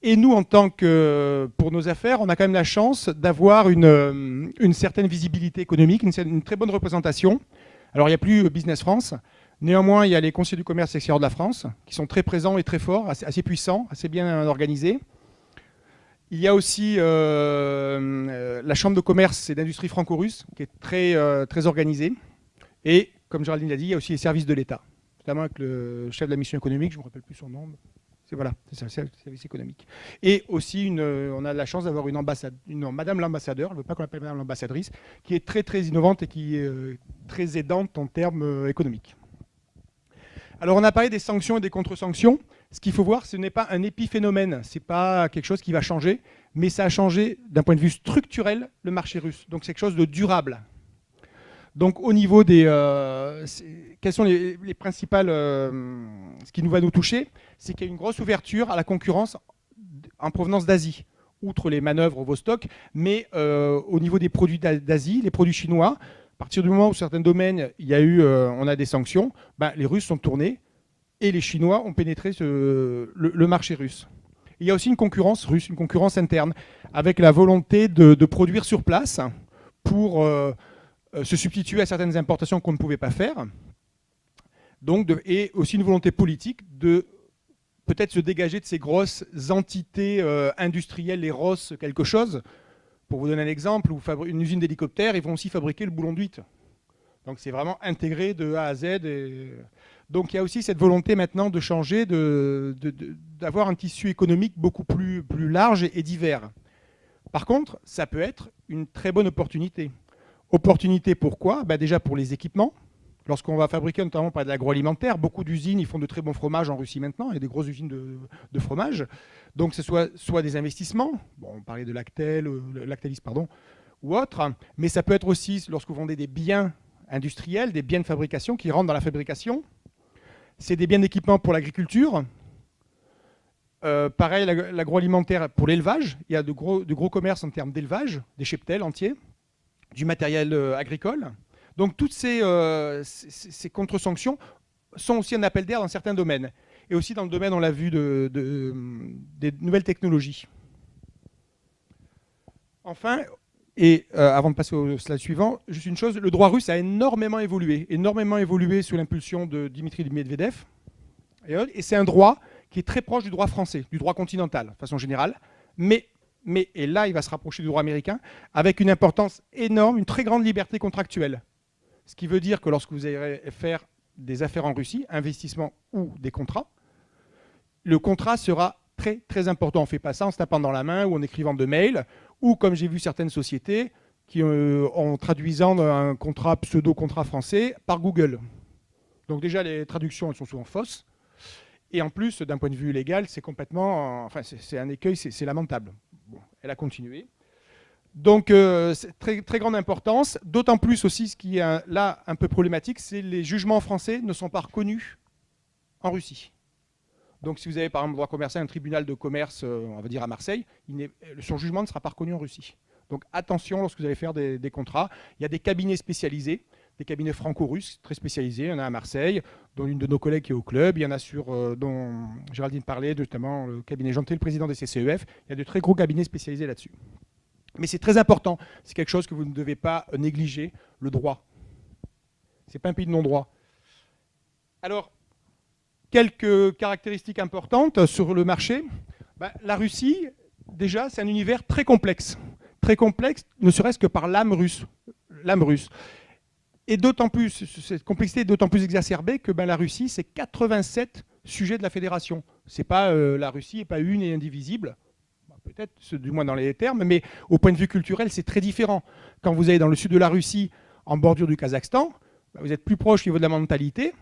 Speaker 6: Et nous, en tant que pour nos affaires, on a quand même la chance d'avoir une certaine visibilité économique, une très bonne représentation. Alors, il n'y a plus Business France. Néanmoins, il y a les conseillers du commerce extérieur de la France, qui sont très présents et très forts, assez puissants, assez bien organisés. Il y a aussi la chambre de commerce et d'industrie franco-russe, qui est très organisée. Et, comme Géraldine l'a dit, il y a aussi les services de l'État, notamment avec le chef de la mission économique, je ne me rappelle plus son nom. C'est ça, le service économique. Et aussi, on a la chance d'avoir une Madame l'ambassadeur, je ne veux pas qu'on l'appelle Madame l'ambassadrice, qui est très innovante et qui est très aidante en termes économiques. Alors, on a parlé des sanctions et des contre-sanctions. Ce qu'il faut voir, ce n'est pas un épiphénomène, ce n'est pas quelque chose qui va changer, mais ça a changé d'un point de vue structurel le marché russe. Donc, c'est quelque chose de durable. Donc, au niveau des... quelles sont les principales... ce qui va nous toucher, c'est qu'il y a une grosse ouverture à la concurrence en provenance d'Asie, outre les manœuvres Vostok, mais au niveau des produits d'Asie, les produits chinois, à partir du moment où certains domaines, on a des sanctions, les Russes sont tournés et les Chinois ont pénétré le marché russe. Il y a aussi une concurrence russe, une concurrence interne, avec la volonté de produire sur place pour... se substituer à certaines importations qu'on ne pouvait pas faire. Donc, et aussi une volonté politique de peut-être se dégager de ces grosses entités industrielles, les Ross quelque chose. Pour vous donner un exemple, une usine d'hélicoptères, ils vont aussi fabriquer le boulon d'huître. Donc c'est vraiment intégré de A à Z. Donc il y a aussi cette volonté maintenant de changer, d'avoir un tissu économique beaucoup plus large et divers. Par contre, ça peut être une très bonne opportunité. Opportunité pourquoi ? Déjà pour les équipements. Lorsqu'on va fabriquer notamment par de l'agroalimentaire, beaucoup d'usines, ils font de très bons fromages en Russie maintenant, il y a des grosses usines de fromage. Donc ce soit des investissements, on parlait de Lactalis, ou autre, mais ça peut être aussi lorsque vous vendez des biens industriels, des biens de fabrication qui rentrent dans la fabrication. C'est des biens d'équipement pour l'agriculture. Pareil, l'agroalimentaire pour l'élevage, il y a de gros commerces en termes d'élevage, des cheptels entiers, du matériel agricole. Donc toutes ces contre-sanctions sont aussi un appel d'air dans certains domaines. Et aussi dans le domaine, on l'a vu, des nouvelles technologies. Enfin, et avant de passer au slide suivant, juste une chose, le droit russe a énormément évolué sous l'impulsion de Dimitri Medvedev. Et c'est un droit qui est très proche du droit français, du droit continental, de façon générale. Et là, il va se rapprocher du droit américain, avec une importance énorme, une très grande liberté contractuelle. Ce qui veut dire que lorsque vous allez faire des affaires en Russie, investissement ou des contrats, le contrat sera très très important. On ne fait pas ça en se tapant dans la main ou en écrivant de mails, ou comme j'ai vu certaines sociétés qui en traduisant un contrat pseudo-contrat français par Google. Donc déjà, les traductions, elles sont souvent fausses. Et en plus, d'un point de vue légal, c'est complètement... Enfin, c'est un écueil, c'est lamentable. Bon, elle a continué. Donc, c'est très, très grande importance. D'autant plus aussi, ce qui est là un peu problématique, c'est les jugements français ne sont pas reconnus en Russie. Donc, si vous avez par exemple droit commercial un tribunal de commerce, on va dire à Marseille, son jugement ne sera pas reconnu en Russie. Donc, attention lorsque vous allez faire des contrats. Il y a des cabinets spécialisés, des cabinets franco-russes très spécialisés. Il y en a à Marseille, dont une de nos collègues qui est au club. Il y en a dont Géraldine parlait, notamment le cabinet Janté, le président des CCEF. Il y a de très gros cabinets spécialisés là-dessus. Mais c'est très important. C'est quelque chose que vous ne devez pas négliger, le droit. Ce n'est pas un pays de non-droit. Alors, quelques caractéristiques importantes sur le marché. La Russie, déjà, c'est un univers très complexe. Très complexe, ne serait-ce que par l'âme russe. Et d'autant plus, cette complexité est d'autant plus exacerbée que la Russie, c'est 87 sujets de la fédération. C'est pas, la Russie n'est pas une et indivisible. Peut-être, du moins dans les termes, mais au point de vue culturel, c'est très différent. Quand vous allez dans le sud de la Russie, en bordure du Kazakhstan, vous êtes plus proche au niveau de la mentalité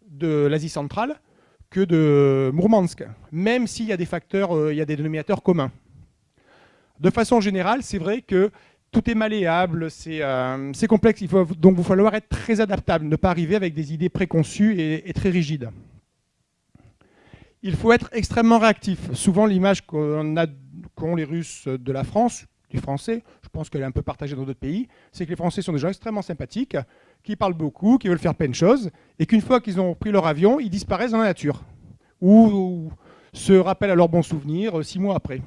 Speaker 6: de l'Asie centrale que de Mourmansk, même s'il y a des facteurs, il y a des dénominateurs communs. De façon générale, c'est vrai que tout est malléable, c'est complexe, donc il va falloir être très adaptable, ne pas arriver avec des idées préconçues et très rigides. Il faut être extrêmement réactif. Souvent, l'image qu'ont les Russes de la France, du français, je pense qu'elle est un peu partagée dans d'autres pays, c'est que les Français sont des gens extrêmement sympathiques, qui parlent beaucoup, qui veulent faire plein de choses, et qu'une fois qu'ils ont pris leur avion, ils disparaissent dans la nature. Ou se rappellent à leurs bons souvenirs 6 mois après.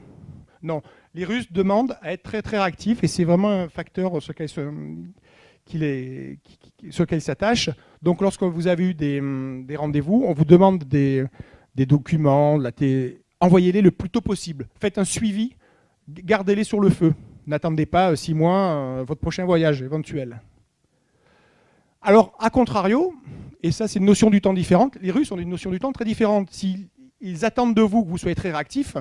Speaker 6: Non, les Russes demandent à être très très réactifs et c'est vraiment un facteur sur lequel ils s'attachent. Donc lorsque vous avez eu des rendez-vous, on vous demande des documents, envoyez-les le plus tôt possible. Faites un suivi, gardez-les sur le feu. N'attendez pas 6 mois votre prochain voyage éventuel. Alors, à contrario, et ça c'est une notion du temps différente, les Russes ont une notion du temps très différente. S'ils attendent de vous que vous soyez très réactif,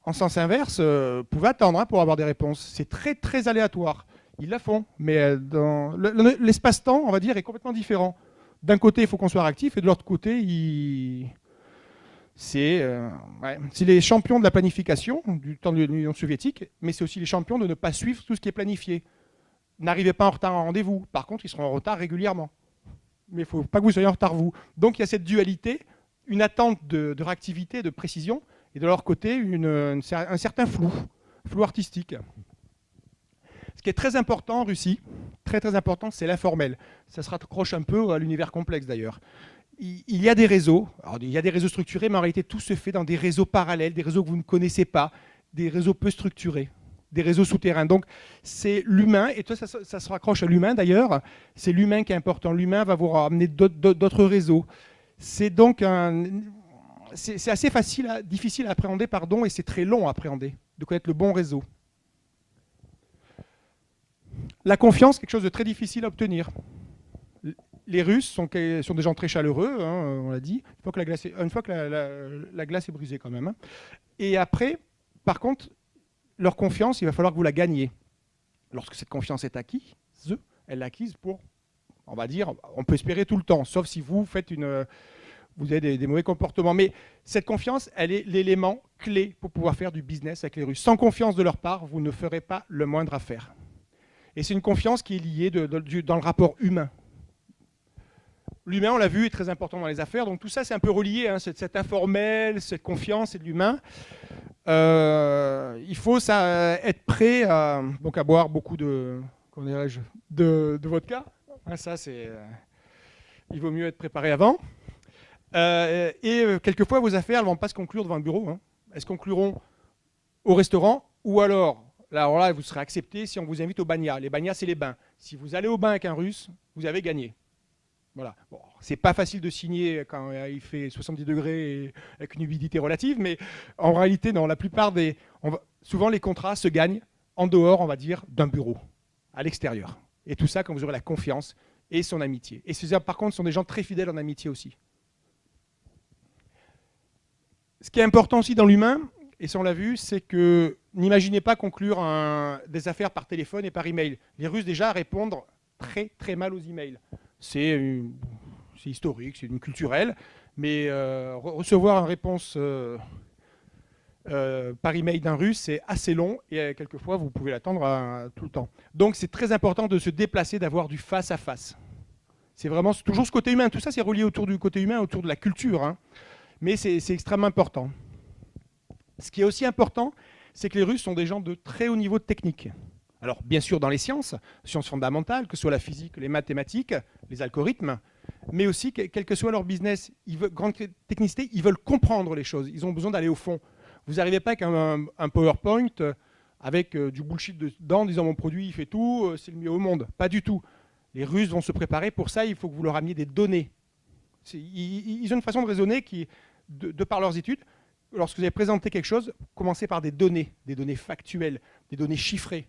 Speaker 6: en sens inverse, vous pouvez attendre pour avoir des réponses. C'est très très aléatoire. Ils la font, mais dans l'espace-temps, on va dire, est complètement différent. D'un côté, il faut qu'on soit réactif, et de l'autre côté, c'est les champions de la planification du temps de l'Union soviétique, mais c'est aussi les champions de ne pas suivre tout ce qui est planifié. N'arrivez pas en retard à un rendez-vous. Par contre, ils seront en retard régulièrement. Mais il ne faut pas que vous soyez en retard, vous. Donc, il y a cette dualité, une attente de réactivité, de précision, et de leur côté, un certain flou artistique. Ce qui est très important en Russie, très très important, c'est l'informel. Ça se raccroche un peu à l'univers complexe d'ailleurs. Il y a des réseaux, alors il y a des réseaux structurés, mais en réalité tout se fait dans des réseaux parallèles, des réseaux que vous ne connaissez pas, des réseaux peu structurés, des réseaux souterrains. Donc c'est l'humain, et ça se raccroche à l'humain d'ailleurs, c'est l'humain qui est important. L'humain va vous ramener d'autres réseaux. C'est donc c'est assez difficile à appréhender, et c'est très long à appréhender, de connaître le bon réseau. La confiance, quelque chose de très difficile à obtenir. Les Russes sont des gens très chaleureux, on l'a dit, une fois que la glace est brisée quand même. Hein. Et après, par contre, leur confiance, il va falloir que vous la gagniez. Lorsque cette confiance est acquise, elle est acquise pour, on va dire, on peut espérer tout le temps, sauf si vous avez des mauvais comportements. Mais cette confiance, elle est l'élément clé pour pouvoir faire du business avec les Russes. Sans confiance de leur part, vous ne ferez pas le moindre affaire. Et c'est une confiance qui est liée dans le rapport humain. L'humain, on l'a vu, est très important dans les affaires. Donc tout ça, c'est un peu relié, hein, cet informel, cette confiance et de l'humain. Il faut être prêt à boire beaucoup de vodka. Hein, ça, il vaut mieux être préparé avant. Quelquefois, vos affaires ne vont pas se conclure devant le bureau. Hein. Elles se concluront au restaurant ou alors là, vous serez accepté si on vous invite au banya. Les banyas, c'est les bains. Si vous allez au bain avec un Russe, vous avez gagné. Voilà. Bon, c'est pas facile de signer quand il fait 70 degrés et avec une humidité relative, mais en réalité, non. La plupart souvent les contrats se gagnent en dehors, on va dire, d'un bureau, à l'extérieur. Et tout ça quand vous aurez la confiance et son amitié. Et par contre, ce sont des gens très fidèles en amitié aussi. Ce qui est important aussi dans l'humain, et ça on l'a vu, c'est que n'imaginez pas conclure des affaires par téléphone et par email. Les Russes déjà répondent très très mal aux emails. C'est historique, c'est une culturelle, mais recevoir une réponse par email d'un Russe, c'est assez long et quelquefois vous pouvez l'attendre tout le temps. Donc c'est très important de se déplacer, d'avoir du face à face. C'est vraiment toujours ce côté humain. Tout ça c'est relié autour du côté humain, autour de la culture, hein. Mais c'est extrêmement important. Ce qui est aussi important, c'est que les Russes sont des gens de très haut niveau de technique. Alors, bien sûr, dans les sciences fondamentales, que ce soit la physique, les mathématiques, les algorithmes, mais aussi, quel que soit leur business, grande technicité, ils veulent comprendre les choses. Ils ont besoin d'aller au fond. Vous n'arrivez pas avec un PowerPoint avec du bullshit dedans en disant mon produit, il fait tout, c'est le mieux au monde. Pas du tout. Les Russes vont se préparer. Pour ça, il faut que vous leur ameniez des données. Ils ont une façon de raisonner qui, de par leurs études, lorsque vous avez présenté quelque chose, commencez par des données factuelles, des données chiffrées,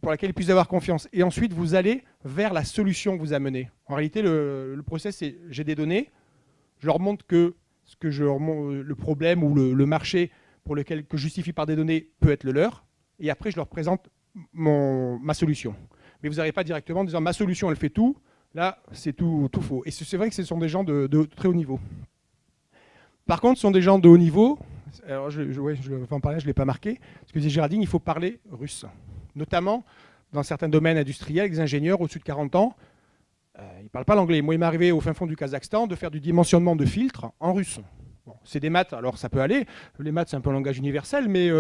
Speaker 6: pour lesquelles ils puissent avoir confiance. Et ensuite, vous allez vers la solution que vous amenez. En réalité, le process, c'est j'ai des données, je leur montre que le problème ou le marché que je justifie par des données peut être le leur, et après, je leur présente ma solution. Mais vous n'arrivez pas directement en disant ma solution, elle fait tout. Là, c'est tout faux. Et c'est vrai que ce sont des gens de très haut niveau. Par contre, ce sont des gens de haut niveau. Alors, je vais en parler, je ne l'ai pas marqué. Parce que disait Géraldine, il faut parler russe. Notamment dans certains domaines industriels, avec des ingénieurs au-dessus de 40 ans. Ils ne parlent pas l'anglais. Moi, il m'est arrivé au fin fond du Kazakhstan de faire du dimensionnement de filtres en russe. Bon, c'est des maths, alors ça peut aller. Les maths, c'est un peu un langage universel, mais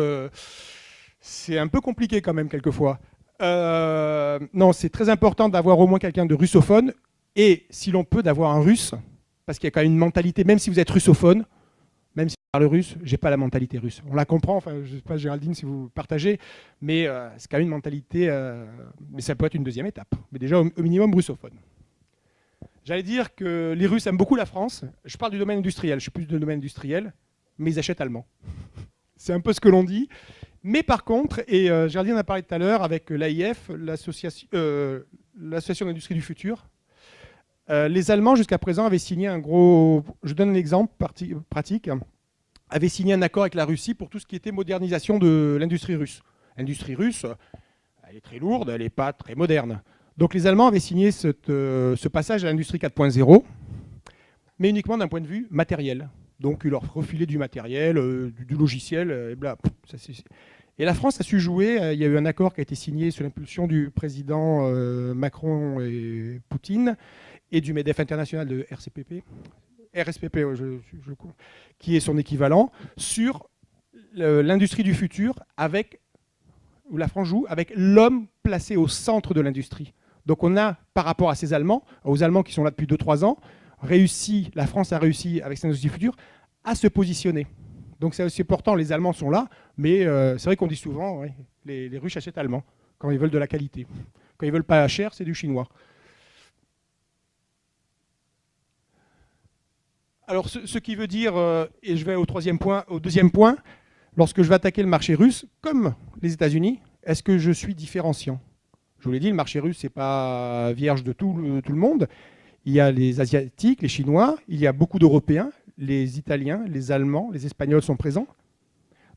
Speaker 6: c'est un peu compliqué quand même, quelquefois. Non, c'est très important d'avoir au moins quelqu'un de russophone et, si l'on peut, d'avoir un russe, parce qu'il y a quand même une mentalité, même si vous êtes russophone, même si vous parle russe, j'ai pas la mentalité russe. On la comprend, enfin, je sais pas Géraldine si vous partagez, mais c'est quand même une mentalité, mais ça peut être une deuxième étape. Mais déjà au minimum russophone. J'allais dire que les Russes aiment beaucoup la France. Je parle du domaine industriel, je suis plus du domaine industriel, mais ils achètent allemand. C'est un peu ce que l'on dit. Mais par contre, et Géraldine en a parlé tout à l'heure avec l'AIF, l'association d'industrie du futur, les Allemands jusqu'à présent avaient signé un gros, je donne un exemple pratique, avaient signé un accord avec la Russie pour tout ce qui était modernisation de l'industrie russe. L'industrie russe, elle est très lourde, elle n'est pas très moderne. Donc les Allemands avaient signé ce passage à l'industrie 4.0, mais uniquement d'un point de vue matériel. Donc ils leur refilaient du matériel, du logiciel, et bla. Et la France a su jouer. Il y a eu un accord qui a été signé sous l'impulsion du président Macron et Poutine et du MEDEF international de RSPP, qui est son équivalent, sur l'industrie du futur, où la France joue avec l'homme placé au centre de l'industrie. Donc on a, par rapport à ces Allemands, aux Allemands qui sont là depuis 2-3 ans, la France a réussi, avec cette industrie du futur, à se positionner. Donc c'est aussi important, les Allemands sont là, mais c'est vrai qu'on dit souvent, ouais, les Russes achètent allemand, quand ils veulent de la qualité. Quand ils veulent pas cher, c'est du chinois. Alors ce qui veut dire, et je vais au deuxième point, lorsque je vais attaquer le marché russe, comme les États-Unis, est-ce que je suis différenciant ? Je vous l'ai dit, le marché russe, c'est pas vierge de tout le monde. Il y a les Asiatiques, les Chinois, il y a beaucoup d'Européens, les Italiens, les Allemands, les Espagnols sont présents.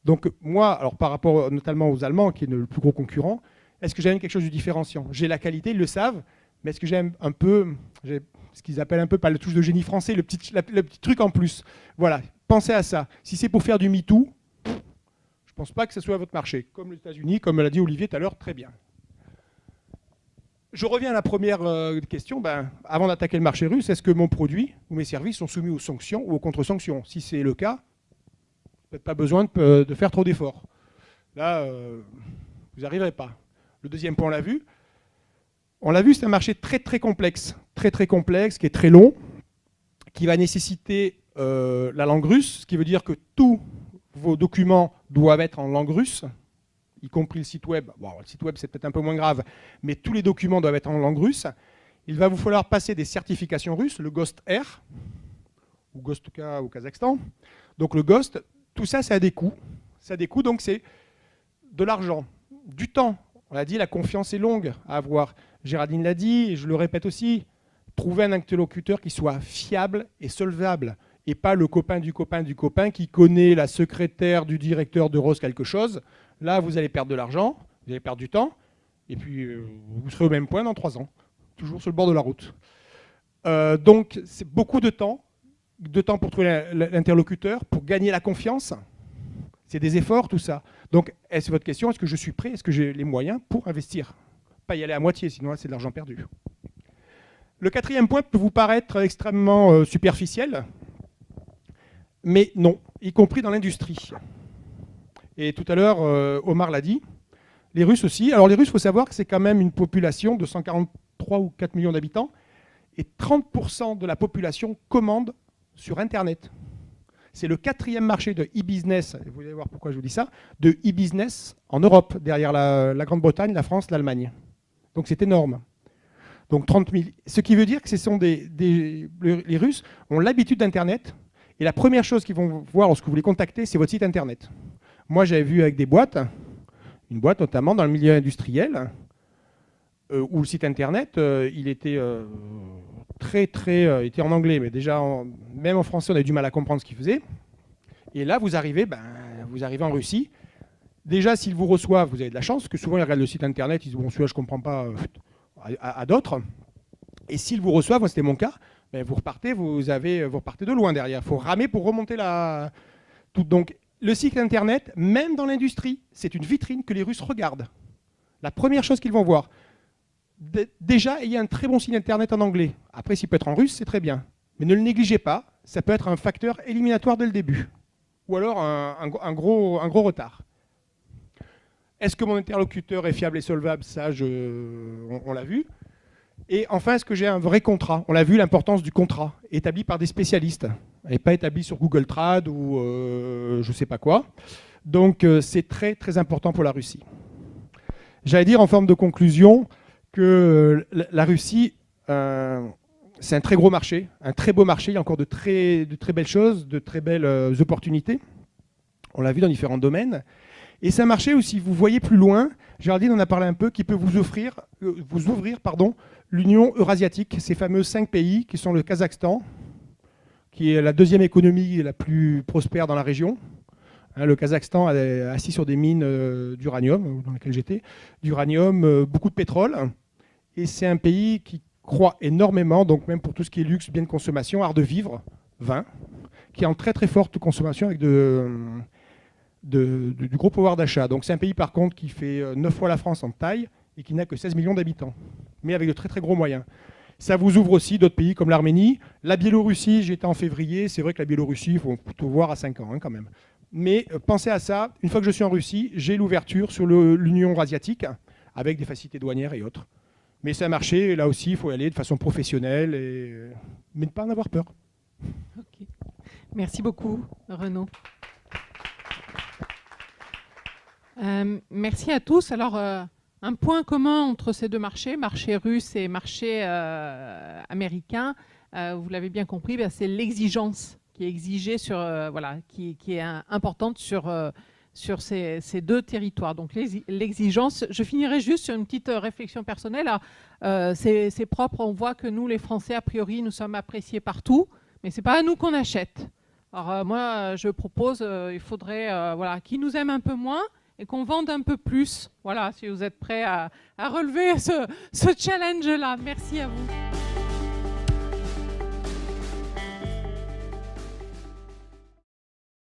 Speaker 6: Donc moi, alors par rapport notamment aux Allemands, qui est le plus gros concurrent, est-ce que j'aime quelque chose de différenciant ? J'ai la qualité, ils le savent, mais est-ce que j'aime un peu, ce qu'ils appellent un peu par la touche de génie français, le petit truc en plus. Voilà, pensez à ça. Si c'est pour faire du MeToo, je ne pense pas que ce soit votre marché. Comme les États-Unis, comme l'a dit Olivier tout à l'heure, très bien. Je reviens à la première question. Avant d'attaquer le marché russe, est-ce que mon produit ou mes services sont soumis aux sanctions ou aux contre-sanctions ? Si c'est le cas, peut-être pas besoin de faire trop d'efforts. Là, vous n'arriverez pas. Le deuxième point, on l'a vu, c'est un marché très très complexe, qui est très long, qui va nécessiter la langue russe, ce qui veut dire que tous vos documents doivent être en langue russe, y compris le site web. Bon, le site web, c'est peut-être un peu moins grave, mais tous les documents doivent être en langue russe. Il va vous falloir passer des certifications russes, le GOST R, ou GOST-K au Kazakhstan. Donc le GOST, tout ça, ça a des coûts. Ça a des coûts, donc c'est de l'argent, du temps. On l'a dit, la confiance est longue à avoir. Géraldine l'a dit, et je le répète aussi, trouver un interlocuteur qui soit fiable et solvable, et pas le copain du copain du copain qui connaît la secrétaire du directeur de Rose quelque chose. Là, vous allez perdre de l'argent, vous allez perdre du temps, et puis vous serez au même point dans 3 ans, toujours sur le bord de la route. Donc, c'est beaucoup de temps pour trouver l'interlocuteur, pour gagner la confiance. C'est des efforts, tout ça. Donc, c'est votre question, est-ce que je suis prêt, est-ce que j'ai les moyens pour investir ? Pas y aller à moitié, sinon là, c'est de l'argent perdu. Le 4e point peut vous paraître extrêmement superficiel, mais non, y compris dans l'industrie. Et tout à l'heure, Omar l'a dit, les Russes aussi. Alors les Russes, il faut savoir que c'est quand même une population de 143 ou 4 millions d'habitants, et 30% de la population commande sur Internet. C'est le 4e marché de e-business, vous allez voir pourquoi je vous dis ça, de e-business en Europe, derrière la Grande-Bretagne, la France, l'Allemagne. Donc c'est énorme. Donc 30 000. Ce qui veut dire que les Russes ont l'habitude d'Internet, et la première chose qu'ils vont voir lorsque vous les contactez, c'est votre site Internet. Moi, j'avais vu avec des boîtes, une boîte notamment dans le milieu industriel, où le site Internet, il était il était en anglais, mais déjà, même en français, on avait du mal à comprendre ce qu'il faisait. Et là, vous arrivez en Russie. Déjà, s'ils vous reçoivent, vous avez de la chance, parce que souvent, ils regardent le site Internet, ils disent « Bon, celui-là, je ne comprends pas » à d'autres. Et s'ils vous reçoivent, moi, c'était mon cas, vous repartez de loin derrière. Il faut ramer pour remonter Donc, le site Internet, même dans l'industrie, c'est une vitrine que les Russes regardent. La première chose qu'ils vont voir. Déjà, il y a un très bon site Internet en anglais. Après, s'il peut être en russe, c'est très bien. Mais ne le négligez pas, ça peut être un facteur éliminatoire dès le début. Ou alors un gros retard. Est-ce que mon interlocuteur est fiable et solvable ? Ça, on l'a vu. Et enfin, est-ce que j'ai un vrai contrat ? On l'a vu, l'importance du contrat, établi par des spécialistes. Elle n'est pas établie sur Google Trad ou je ne sais pas quoi. Donc c'est très très important pour la Russie. J'allais dire en forme de conclusion que la Russie, c'est un très gros marché, un très beau marché. Il y a encore de très belles choses, de très belles opportunités. On l'a vu dans différents domaines. Et c'est un marché où, si vous voyez plus loin, Géraldine en a parlé un peu, qui peut vous ouvrir l'Union eurasiatique, ces fameux 5 pays qui sont le Kazakhstan, qui est la deuxième économie la plus prospère dans la région. Le Kazakhstan est assis sur des mines d'uranium, dans lesquelles j'étais, d'uranium, beaucoup de pétrole. Et c'est un pays qui croît énormément, donc même pour tout ce qui est luxe, biens de consommation, art de vivre, vin, qui est en très très forte consommation avec du gros pouvoir d'achat. Donc c'est un pays par contre qui fait 9 fois la France en taille et qui n'a que 16 millions d'habitants, mais avec de très très gros moyens. Ça vous ouvre aussi d'autres pays comme l'Arménie. La Biélorussie, j'y étais en février, c'est vrai que la Biélorussie, il faut plutôt voir à 5 ans quand même. Mais pensez à ça, une fois que je suis en Russie, j'ai l'ouverture sur l'Union eurasiatique, avec des facilités douanières et autres. Mais c'est un marché, là aussi, il faut y aller de façon professionnelle, mais ne pas en avoir peur.
Speaker 1: Ok. Merci beaucoup, Renaud. Merci à tous. Alors, un point commun entre ces deux marchés, marché russe et marché américain, vous l'avez bien compris, c'est l'exigence qui est exigée qui est importante sur ces deux territoires. Donc l'exigence, je finirai juste sur une petite réflexion personnelle. C'est propre, on voit que nous, les Français, a priori, nous sommes appréciés partout, mais ce n'est pas à nous qu'on achète. Alors moi, je propose, il faudrait qu'ils nous aiment un peu moins et qu'on vende un peu plus. Voilà, si vous êtes prêts à relever ce challenge-là. Merci à vous.